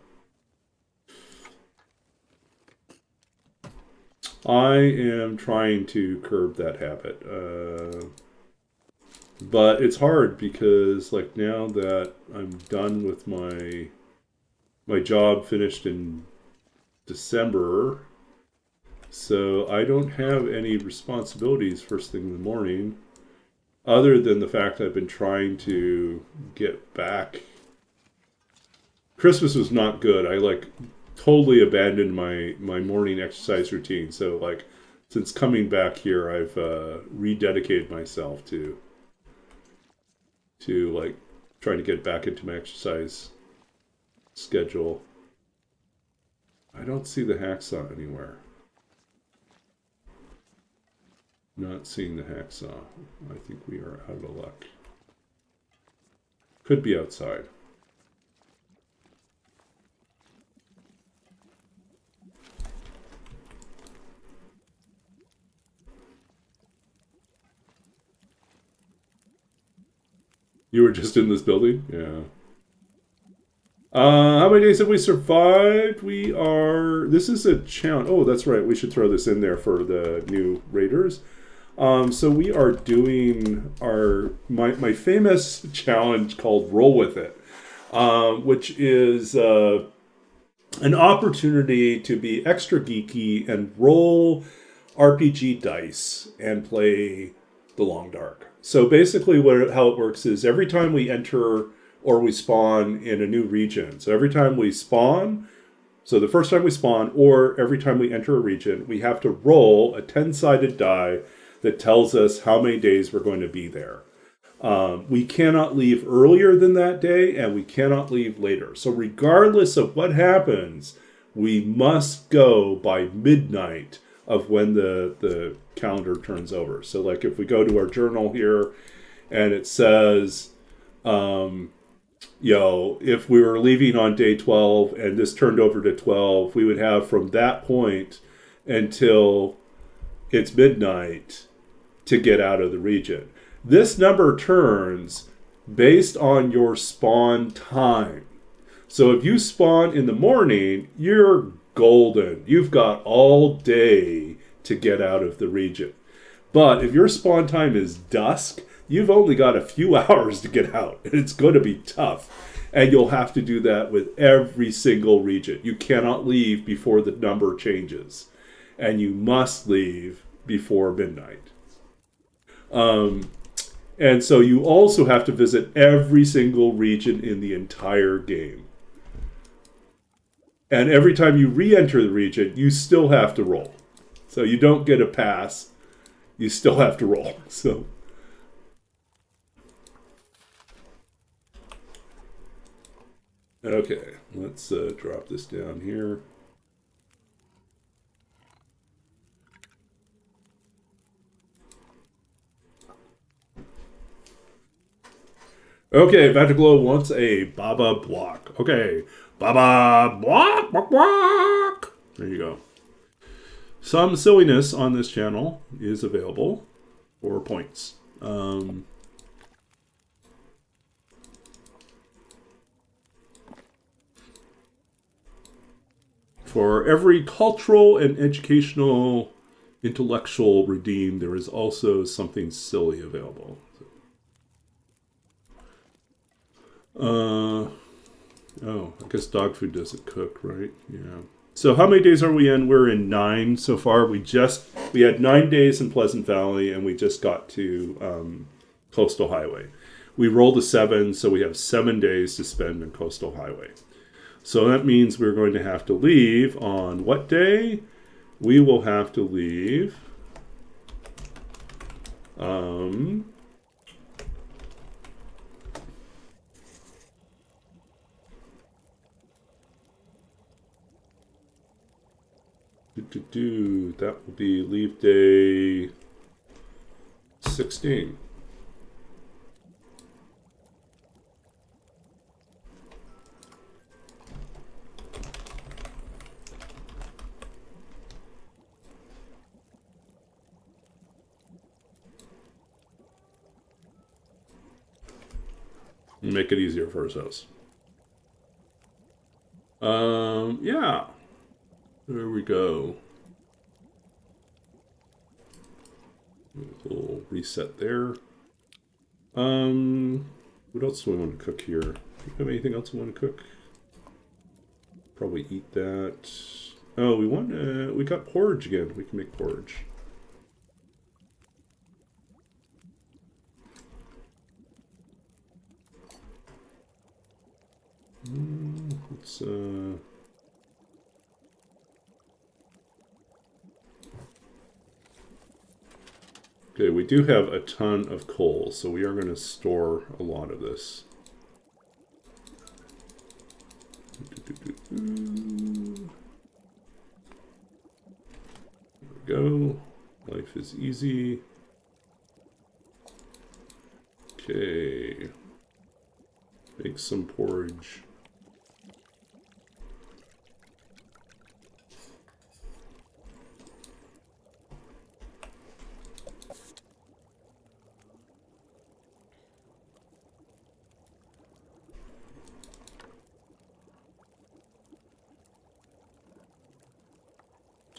I am trying to curb that habit. But it's hard because, like, now that I'm done with my job finished in December, so I don't have any responsibilities first thing in the morning, other than the fact I've been trying to get back. Christmas was not good. I totally abandoned my morning exercise routine. So since coming back here, I've rededicated myself to trying to get back into my exercise schedule. I don't see the hacksaw anywhere. Not seeing the hacksaw. I think we are out of luck. Could be outside. You were just in this building? Yeah. How many days have we survived? This is a challenge. Oh, that's right. We should throw this in there for the new raiders. So we are doing my famous challenge called Roll With It, which is an opportunity to be extra geeky and roll RPG dice and play the Long Dark. So basically how it works is every time we enter or we spawn in a new region, so every time we spawn, so the first time we spawn or every time we enter a region, we have to roll a 10-sided die that tells us how many days we're going to be there. We cannot leave earlier than that day, and we cannot leave later. So regardless of what happens, we must go by midnight of when the calendar turns over. So like if we go to our journal here and it says, if we were leaving on day 12 and this turned over to 12, we would have from that point until it's midnight to get out of the region. This number turns based on your spawn time. So if you spawn in the morning, you're golden. You've got all day to get out of the region. But if your spawn time is dusk, you've only got a few hours to get out. And it's going to be tough. And you'll have to do that with every single region. You cannot leave before the number changes. And you must leave before midnight. And so you also have to visit every single region in the entire game. And every time you re-enter the region, you still have to roll. So you don't get a pass. You still have to roll. So okay, let's drop this down here. Okay, Vanderglow wants a Baba block. Okay, Baba block, block, block. There you go. Some silliness on this channel is available for points. For every cultural and educational intellectual redeem, there is also something silly available. I guess dog food doesn't cook, right? Yeah. So how many days are we in? We're in 9 so far. We had 9 days in Pleasant Valley, and we just got to Coastal Highway. We rolled a 7, so we have 7 days to spend in Coastal Highway. So that means we're going to have to leave on what day? We will have to leave that will be leave day 16. Make it easier for ourselves. Yeah. There we go. A little reset there. What else do we want to cook here? Do you have anything else we want to cook? Probably eat that. Oh, we got porridge again. We can make porridge. Let's okay, we do have a ton of coal, so we are going to store a lot of this. There we go. Life is easy. Okay. Make some porridge.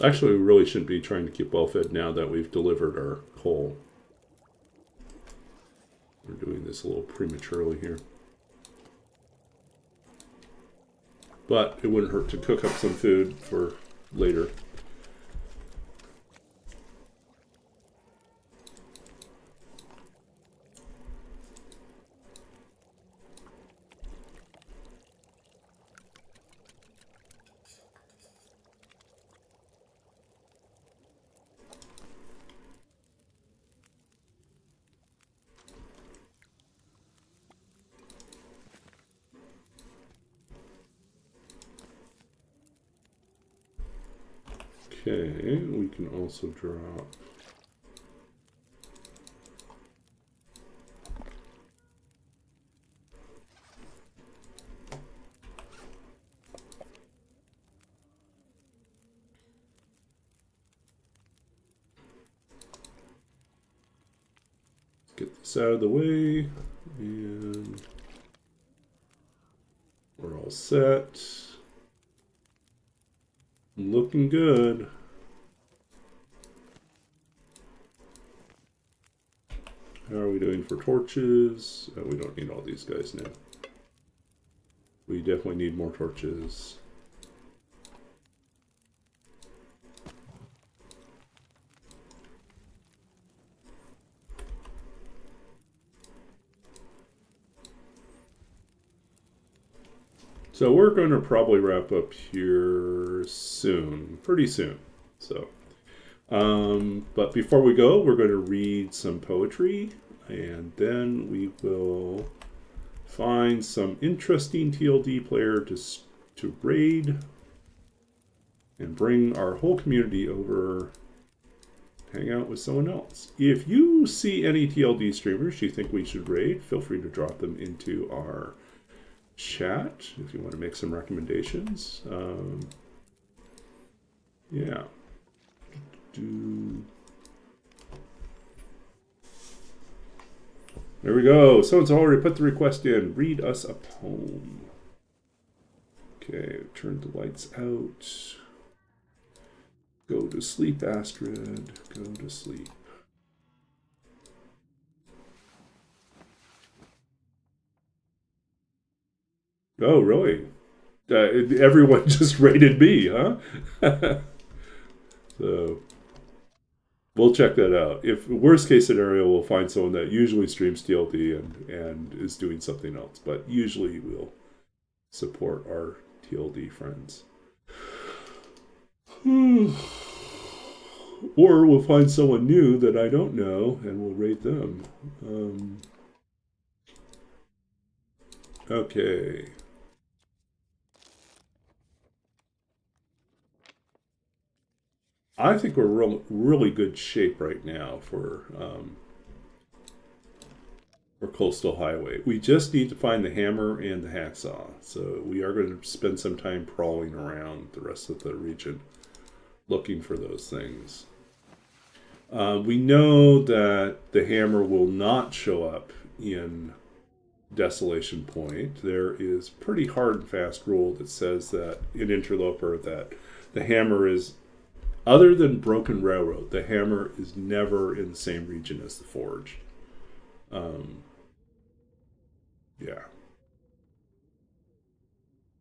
Actually, we really shouldn't be trying to keep well fed now that we've delivered our coal. We're doing this a little prematurely here. But it wouldn't hurt to cook up some food for later. Okay, we can also drop. Get this out of the way, and we're all set. Looking good. How are we doing for torches? Oh, we don't need all these guys now. We definitely need more torches. So we're going to probably wrap up here soon, pretty soon. So, but before we go, we're going to read some poetry, and then we will find some interesting TLD player to raid, and bring our whole community over, hang out with someone else. If you see any TLD streamers you think we should raid, feel free to drop them into our chat if you want to make some recommendations. Yeah. There we go. Someone's already put the request in. Read us a poem. Okay, turn the lights out. Go to sleep, Astrid. Go to sleep. Oh, really? Everyone just rated me, huh? So we'll check that out. If worst case scenario, we'll find someone that usually streams TLD and is doing something else. But usually we'll support our TLD friends. Or we'll find someone new that I don't know and we'll rate them. Okay. I think we're really good shape right now for Coastal Highway. We just need to find the hammer and the hacksaw. So we are going to spend some time crawling around the rest of the region looking for those things. We know that the hammer will not show up in Desolation Point. There is pretty hard and fast rule that says that in Interloper that the hammer is, other than Broken Railroad, the hammer is never in the same region as the forge. Yeah.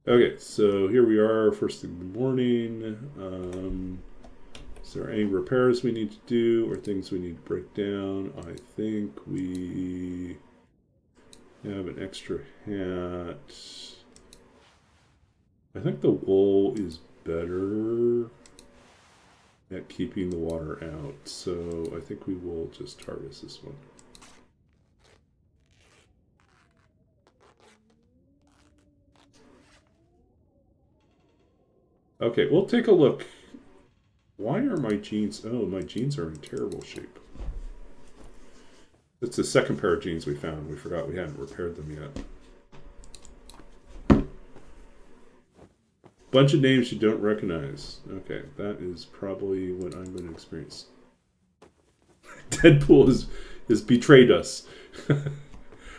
Okay, so here we are, first thing in the morning. Is there any repairs we need to do or things we need to break down? I think we have an extra hat. I think the wool is better at keeping the water out, so I think we will just harvest this one. Okay, we'll take a look. Why are my jeans? Oh, my jeans are in terrible shape. It's the second pair of jeans we found. We forgot we hadn't repaired them yet. Bunch of names you don't recognize. Okay, that is probably what I'm going to experience. Deadpool has betrayed us.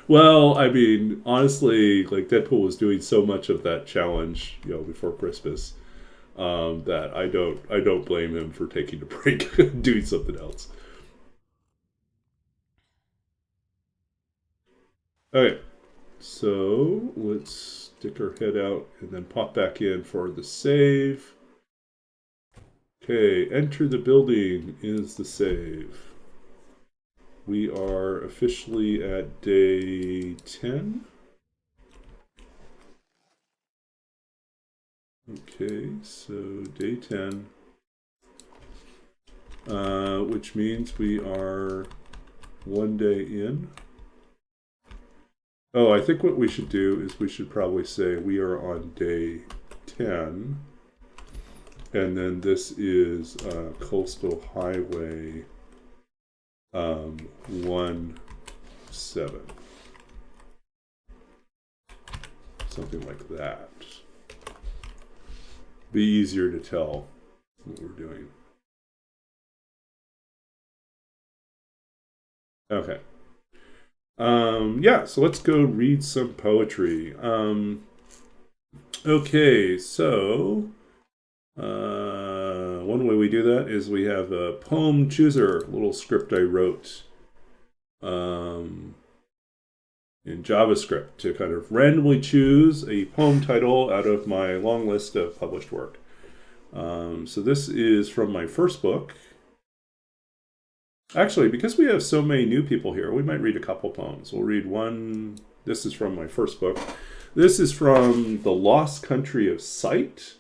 Well, I mean, honestly, like Deadpool was doing so much of that challenge, you know, before Christmas, that I don't blame him for taking a break and doing something else. Okay, so let's stick our head out and then pop back in for the save. Okay, enter the building is the save. We are officially at day 10. Okay, so day 10, which means we are one day in. Oh, I think what we should do is we should probably say we are on day 10. And then this is Coastal Highway 17. Something like that. Be easier to tell what we're doing. Okay. Yeah, so let's go read some poetry. Okay, so one way we do that is we have a poem chooser, a little script I wrote in JavaScript to kind of randomly choose a poem title out of my long list of published work. So this is from my first book. Actually, because we have so many new people here, we might read a couple poems. We'll read one. This is from my first book. This is from The Lost Country of Sight,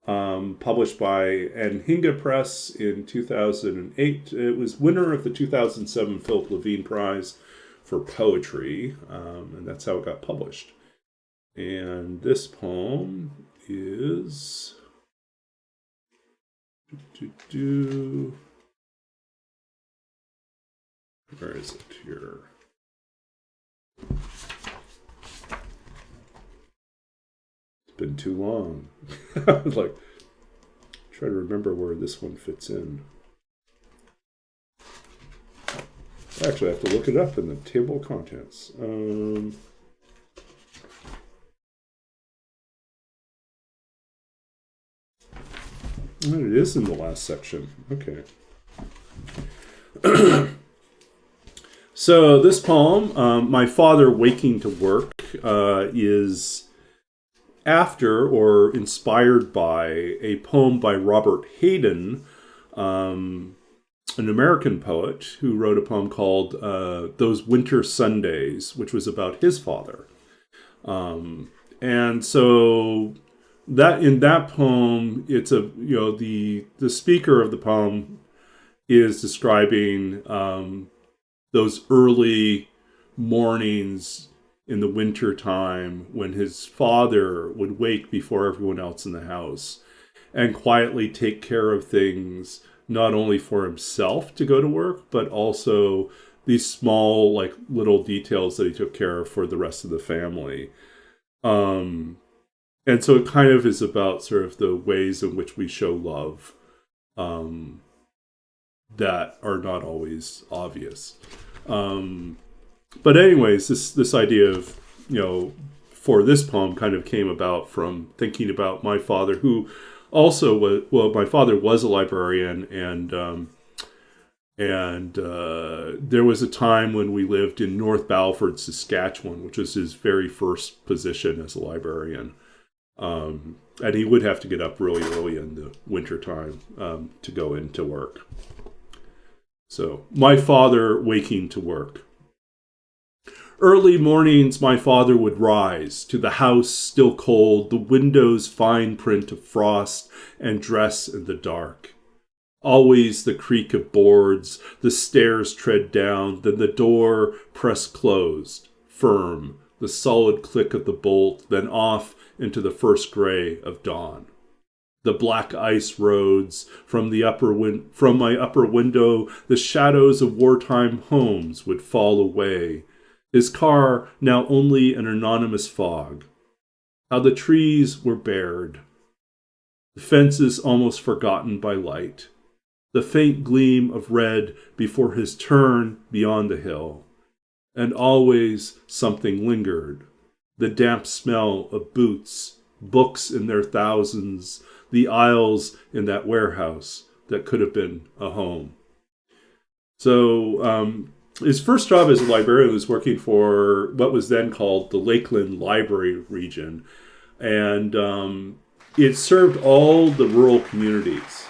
published by Anhinga Press in 2008. It was winner of the 2007 Philip Levine Prize for Poetry, and that's how it got published. And this poem is... Where is it here? It's been too long. Like, try to remember where this one fits in. Actually, I have to look it up in the table of contents. It is in the last section. Okay. So this poem, My Father Waking to Work, is after or inspired by a poem by Robert Hayden, an American poet who wrote a poem called Those Winter Sundays, which was about his father. And so that in that poem, it's the speaker of the poem is describing those early mornings in the winter time when his father would wake before everyone else in the house and quietly take care of things, not only for himself to go to work, but also these small, like, little details that he took care of for the rest of the family. And so it kind of is about sort of the ways in which we show love that are not always obvious. But anyways, this idea of, for this poem kind of came about from thinking about my father, who also was, my father was a librarian, and there was a time when we lived in North Battleford, Saskatchewan, which was his very first position as a librarian. And he would have to get up really early in the winter time to go into work. So, my father waking to work. Early mornings my father would rise, to the house still cold, the windows fine print of frost, and dress in the dark. Always the creak of boards, the stairs tread down, then the door press closed, firm, the solid click of the bolt, then off into the first gray of dawn. The black ice roads from my upper window, the shadows of wartime homes would fall away. His car now only an anonymous fog. How the trees were bared. The fences almost forgotten by light. The faint gleam of red before his turn beyond the hill. And always something lingered. The damp smell of boots, books in their thousands, the aisles in that warehouse that could have been a home. So his first job as a librarian was working for what was then called the Lakeland Library Region. And it served all the rural communities.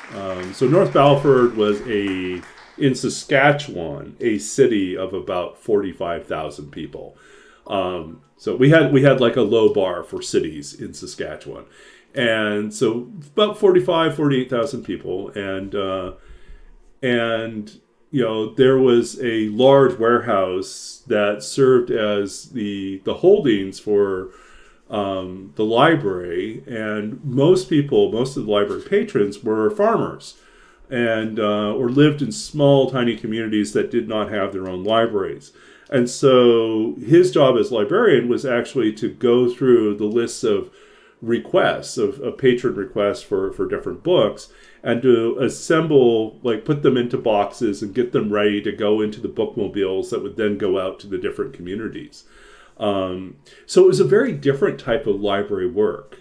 So North Battleford was in Saskatchewan, a city of about 45,000 people. So we had like a low bar for cities in Saskatchewan. And so about 48,000 people. And there was a large warehouse that served as the holdings for the library, and most of the library patrons were farmers, and or lived in small, tiny communities that did not have their own libraries. And so his job as librarian was actually to go through the lists of requests, of patron requests for different books, and to assemble, like put them into boxes and get them ready to go into the bookmobiles that would then go out to the different communities. So it was a very different type of library work.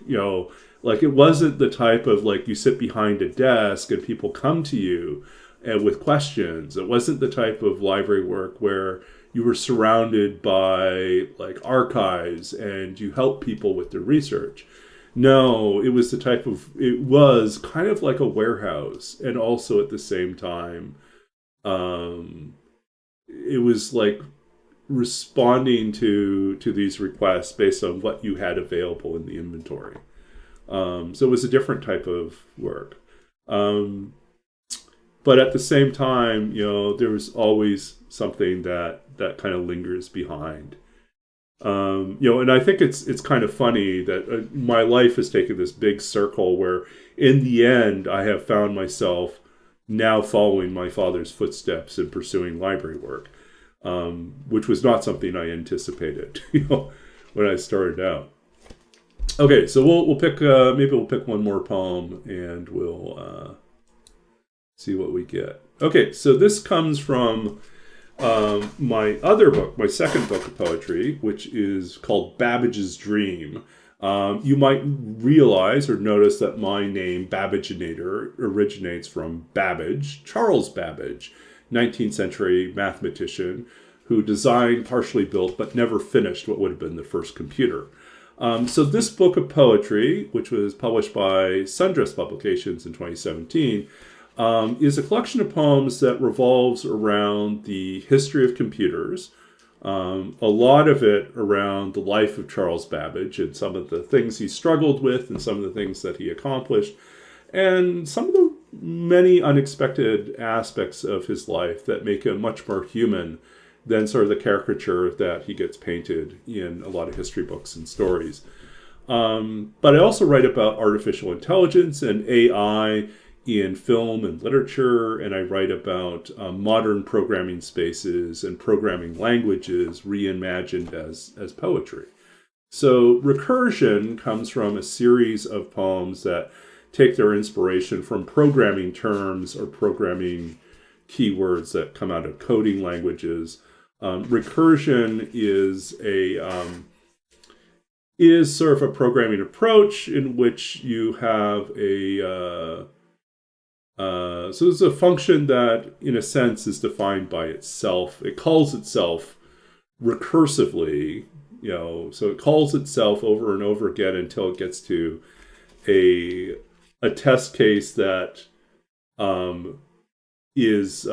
Like it wasn't the type of like you sit behind a desk and people come to you and with questions. It wasn't the type of library work where you were surrounded by like archives and you help people with their research. No, it was it was kind of like a warehouse, and also at the same time, it was like responding to these requests based on what you had available in the inventory. So it was a different type of work. But at the same time, there was always something that kind of lingers behind. And I think it's kind of funny that my life has taken this big circle where in the end I have found myself now following my father's footsteps and pursuing library work, which was not something I anticipated, when I started out. Okay, so we'll pick maybe we'll pick one more poem and we'll see what we get. Okay, so this comes from my other book, my second book of poetry, which is called Babbage's Dream. You might realize or notice that my name, Babbaginator, originates from Babbage, Charles Babbage, 19th century mathematician who designed, partially built, but never finished what would have been the first computer. So this book of poetry, which was published by Sundress Publications in 2017, is a collection of poems that revolves around the history of computers, a lot of it around the life of Charles Babbage and some of the things he struggled with and some of the things that he accomplished, and some of the many unexpected aspects of his life that make him much more human than sort of the caricature that he gets painted in a lot of history books and stories. But I also write about artificial intelligence and AI in film and literature, and I write about modern programming spaces and programming languages reimagined as poetry. So recursion comes from a series of poems that take their inspiration from programming terms or programming keywords that come out of coding languages. Recursion is sort of a programming approach in which you have so it's a function that, in a sense, is defined by itself. It calls itself recursively, so it calls itself over and over again until it gets to a test case that is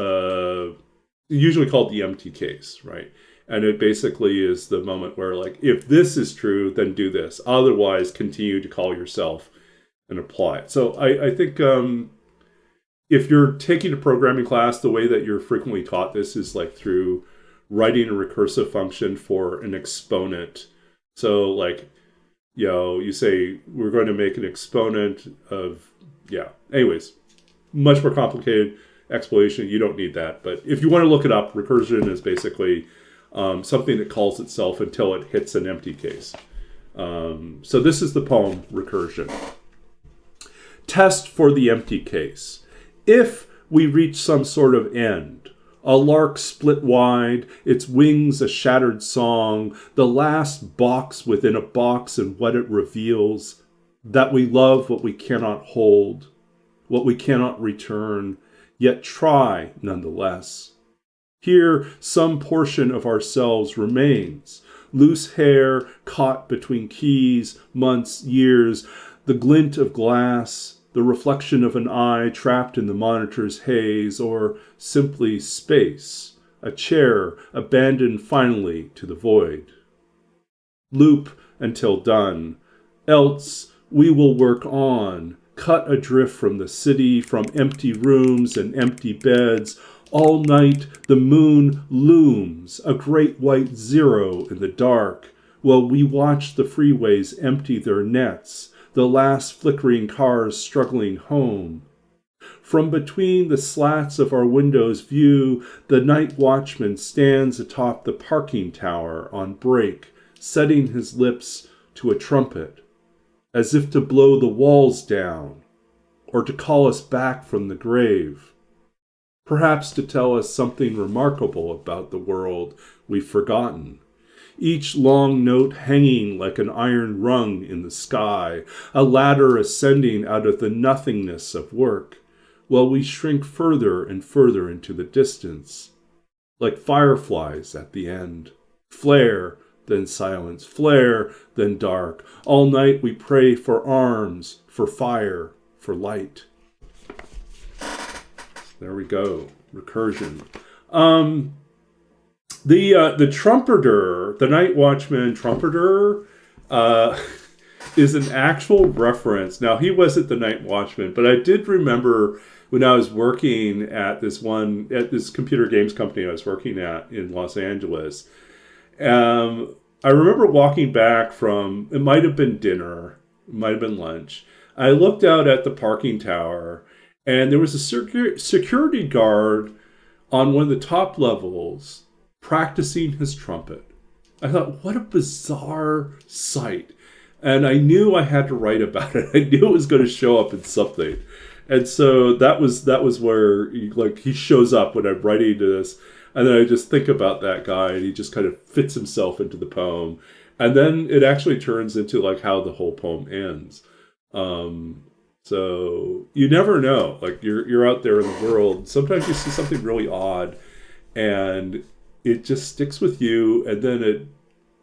usually called the empty case, right? And it basically is the moment where, like, if this is true, then do this. Otherwise, continue to call yourself and apply it. So I think if you're taking a programming class, the way that you're frequently taught this is like through writing a recursive function for an exponent. So like, you say, we're going to make an exponent of, anyways, much more complicated explanation. You don't need that. But if you want to look it up, recursion is basically something that calls itself until it hits an empty case. So this is the poem, Recursion. Test for the empty case. If we reach some sort of end, a lark split wide, its wings a shattered song, the last box within a box and what it reveals, that we love what we cannot hold, what we cannot return, yet try nonetheless. Here some portion of ourselves remains, loose hair caught between keys, months, years, the glint of glass, the reflection of an eye trapped in the monitor's haze, or simply space, a chair abandoned finally to the void. Loop until done, else we will work on, cut adrift from the city, from empty rooms and empty beds. All night the moon looms, a great white zero in the dark. while we watch the freeways empty their nets, the last flickering cars struggling home. From between the slats of our window's view, the night watchman stands atop the parking tower on break, setting his lips to a trumpet, as if to blow the walls down, or to call us back from the grave. Perhaps to tell us something remarkable about the world we've forgotten. Each long note hanging like an iron rung in the sky, a ladder ascending out of the nothingness of work, while we shrink further and further into the distance, like fireflies at the end. Flare, then silence, flare, then dark. All night we pray for arms, for fire, for light. There we go. Recursion. The trumpeter, the night watchman trumpeter, is an actual reference. Now, he wasn't the night watchman, but I did remember when I was working at this computer games company I was working at in Los Angeles. I remember walking back from, it might have been dinner, it might have been lunch. I looked out at the parking tower, and there was a security guard on one of the top levels practicing his trumpet. I thought, what a bizarre sight. And I knew I had to write about it. I knew it was going to show up in something. And so that was where he shows up when I'm writing this. And then I just think about that guy, and he just kind of fits himself into the poem. And then it actually turns into like how the whole poem ends. So you never know. Like you're out there in the world. Sometimes you see something really odd, and it just sticks with you, and then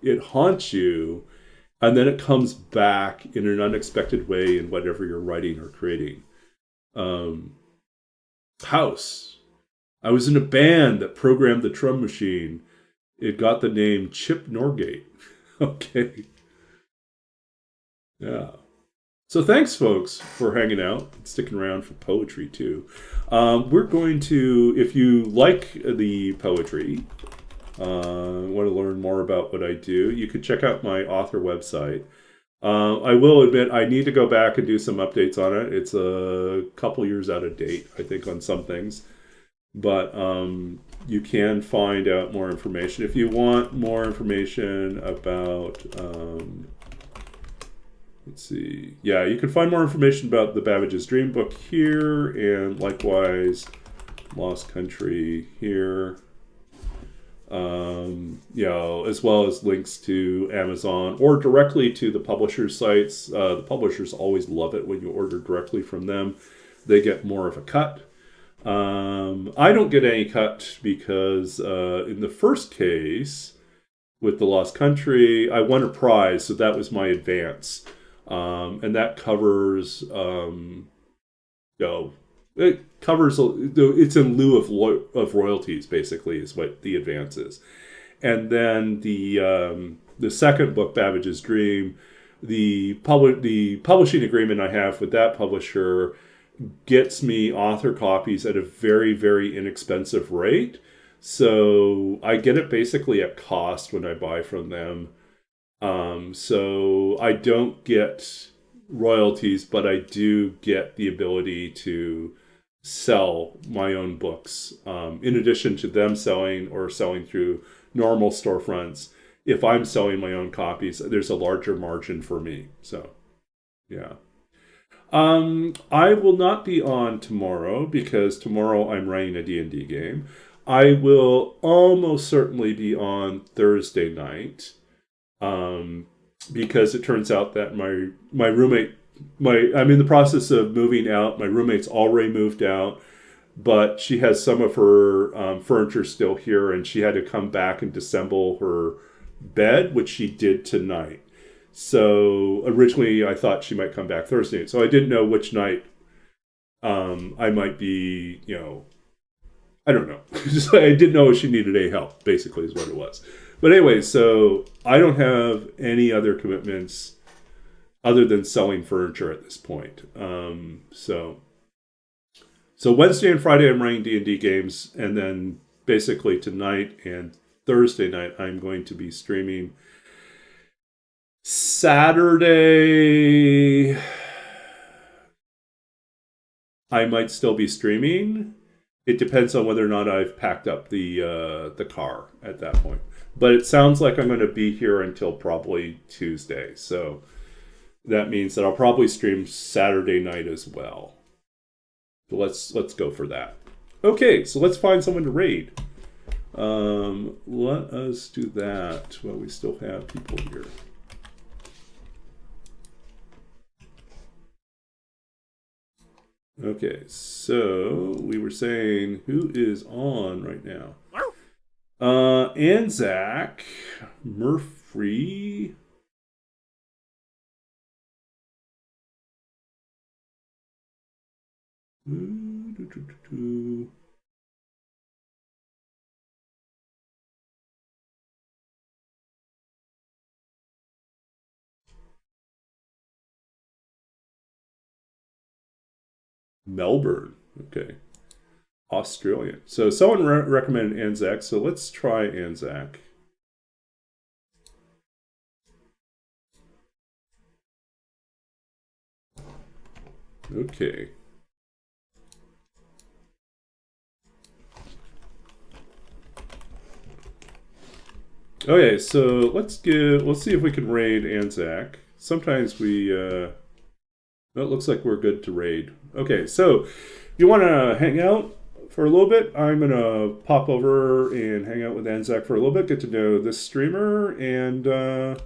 it haunts you, and then it comes back in an unexpected way in whatever you're writing or creating. House. I was in a band that programmed the drum machine. It got the name Chip Norgate. Okay. Yeah. So thanks, folks, for hanging out and sticking around for poetry, too. We're going to, if you like the poetry, want to learn more about what I do, you could check out my author website. I will admit I need to go back and do some updates on it. It's a couple years out of date, I think, on some things. But you can find out more information. If you want more information about, let's see. Yeah, you can find more information about the Babbage's Dream book here, and likewise Lost Country here. As well as links to Amazon or directly to the publishers' sites. The publishers always love it when you order directly from them. They get more of a cut. I don't get any cut because in the first case with the Lost Country, I won a prize, so that was my advance. And that covers, it covers, it's in lieu of royalties, basically, is what the advance is. And then the second book, Babbage's Dream, the publishing agreement I have with that publisher gets me author copies at a very, very inexpensive rate. So I get it basically at cost when I buy from them. So I don't get royalties, but I do get the ability to sell my own books. In addition to them selling or selling through normal storefronts, if I'm selling my own copies, there's a larger margin for me. So, yeah. I will not be on tomorrow because tomorrow I'm running a D&D game. I will almost certainly be on Thursday night. Because it turns out that my roommate, I'm in the process of moving out. My roommate's already moved out, but she has some of her furniture still here, and she had to come back and disassemble her bed, which she did tonight. So originally I thought she might come back Thursday. So I didn't know which night I might be, I don't know. I didn't know if she needed any help, basically, is what it was. But anyway, so I don't have any other commitments other than selling furniture at this point. So Wednesday and Friday I'm running D&D games, and then basically tonight and Thursday night I'm going to be streaming Saturday, I might still be streaming. It depends on whether or not I've packed up the car at that point. But it sounds like I'm going to be here until probably Tuesday. So that means that I'll probably stream Saturday night as well. So let's go for that. Okay, so let's find someone to raid. Let us do that while we still have people here. Okay, so we were saying who is on right now? Anzac, Murphy. Melbourne. Okay. Australian. So someone recommended Anzac, so let's try Anzac. Okay. Okay, so let's see if we can raid Anzac. Sometimes we it looks like we're good to raid. Okay, so if you want to hang out for a little bit, I'm going to pop over and hang out with Anzac for a little bit, get to know this streamer, and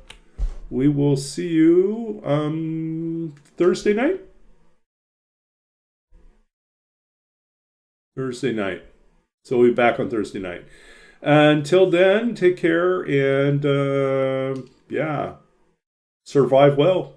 we will see you Thursday night? Thursday night. So we'll be back on Thursday night. Until then, take care and, yeah, survive well.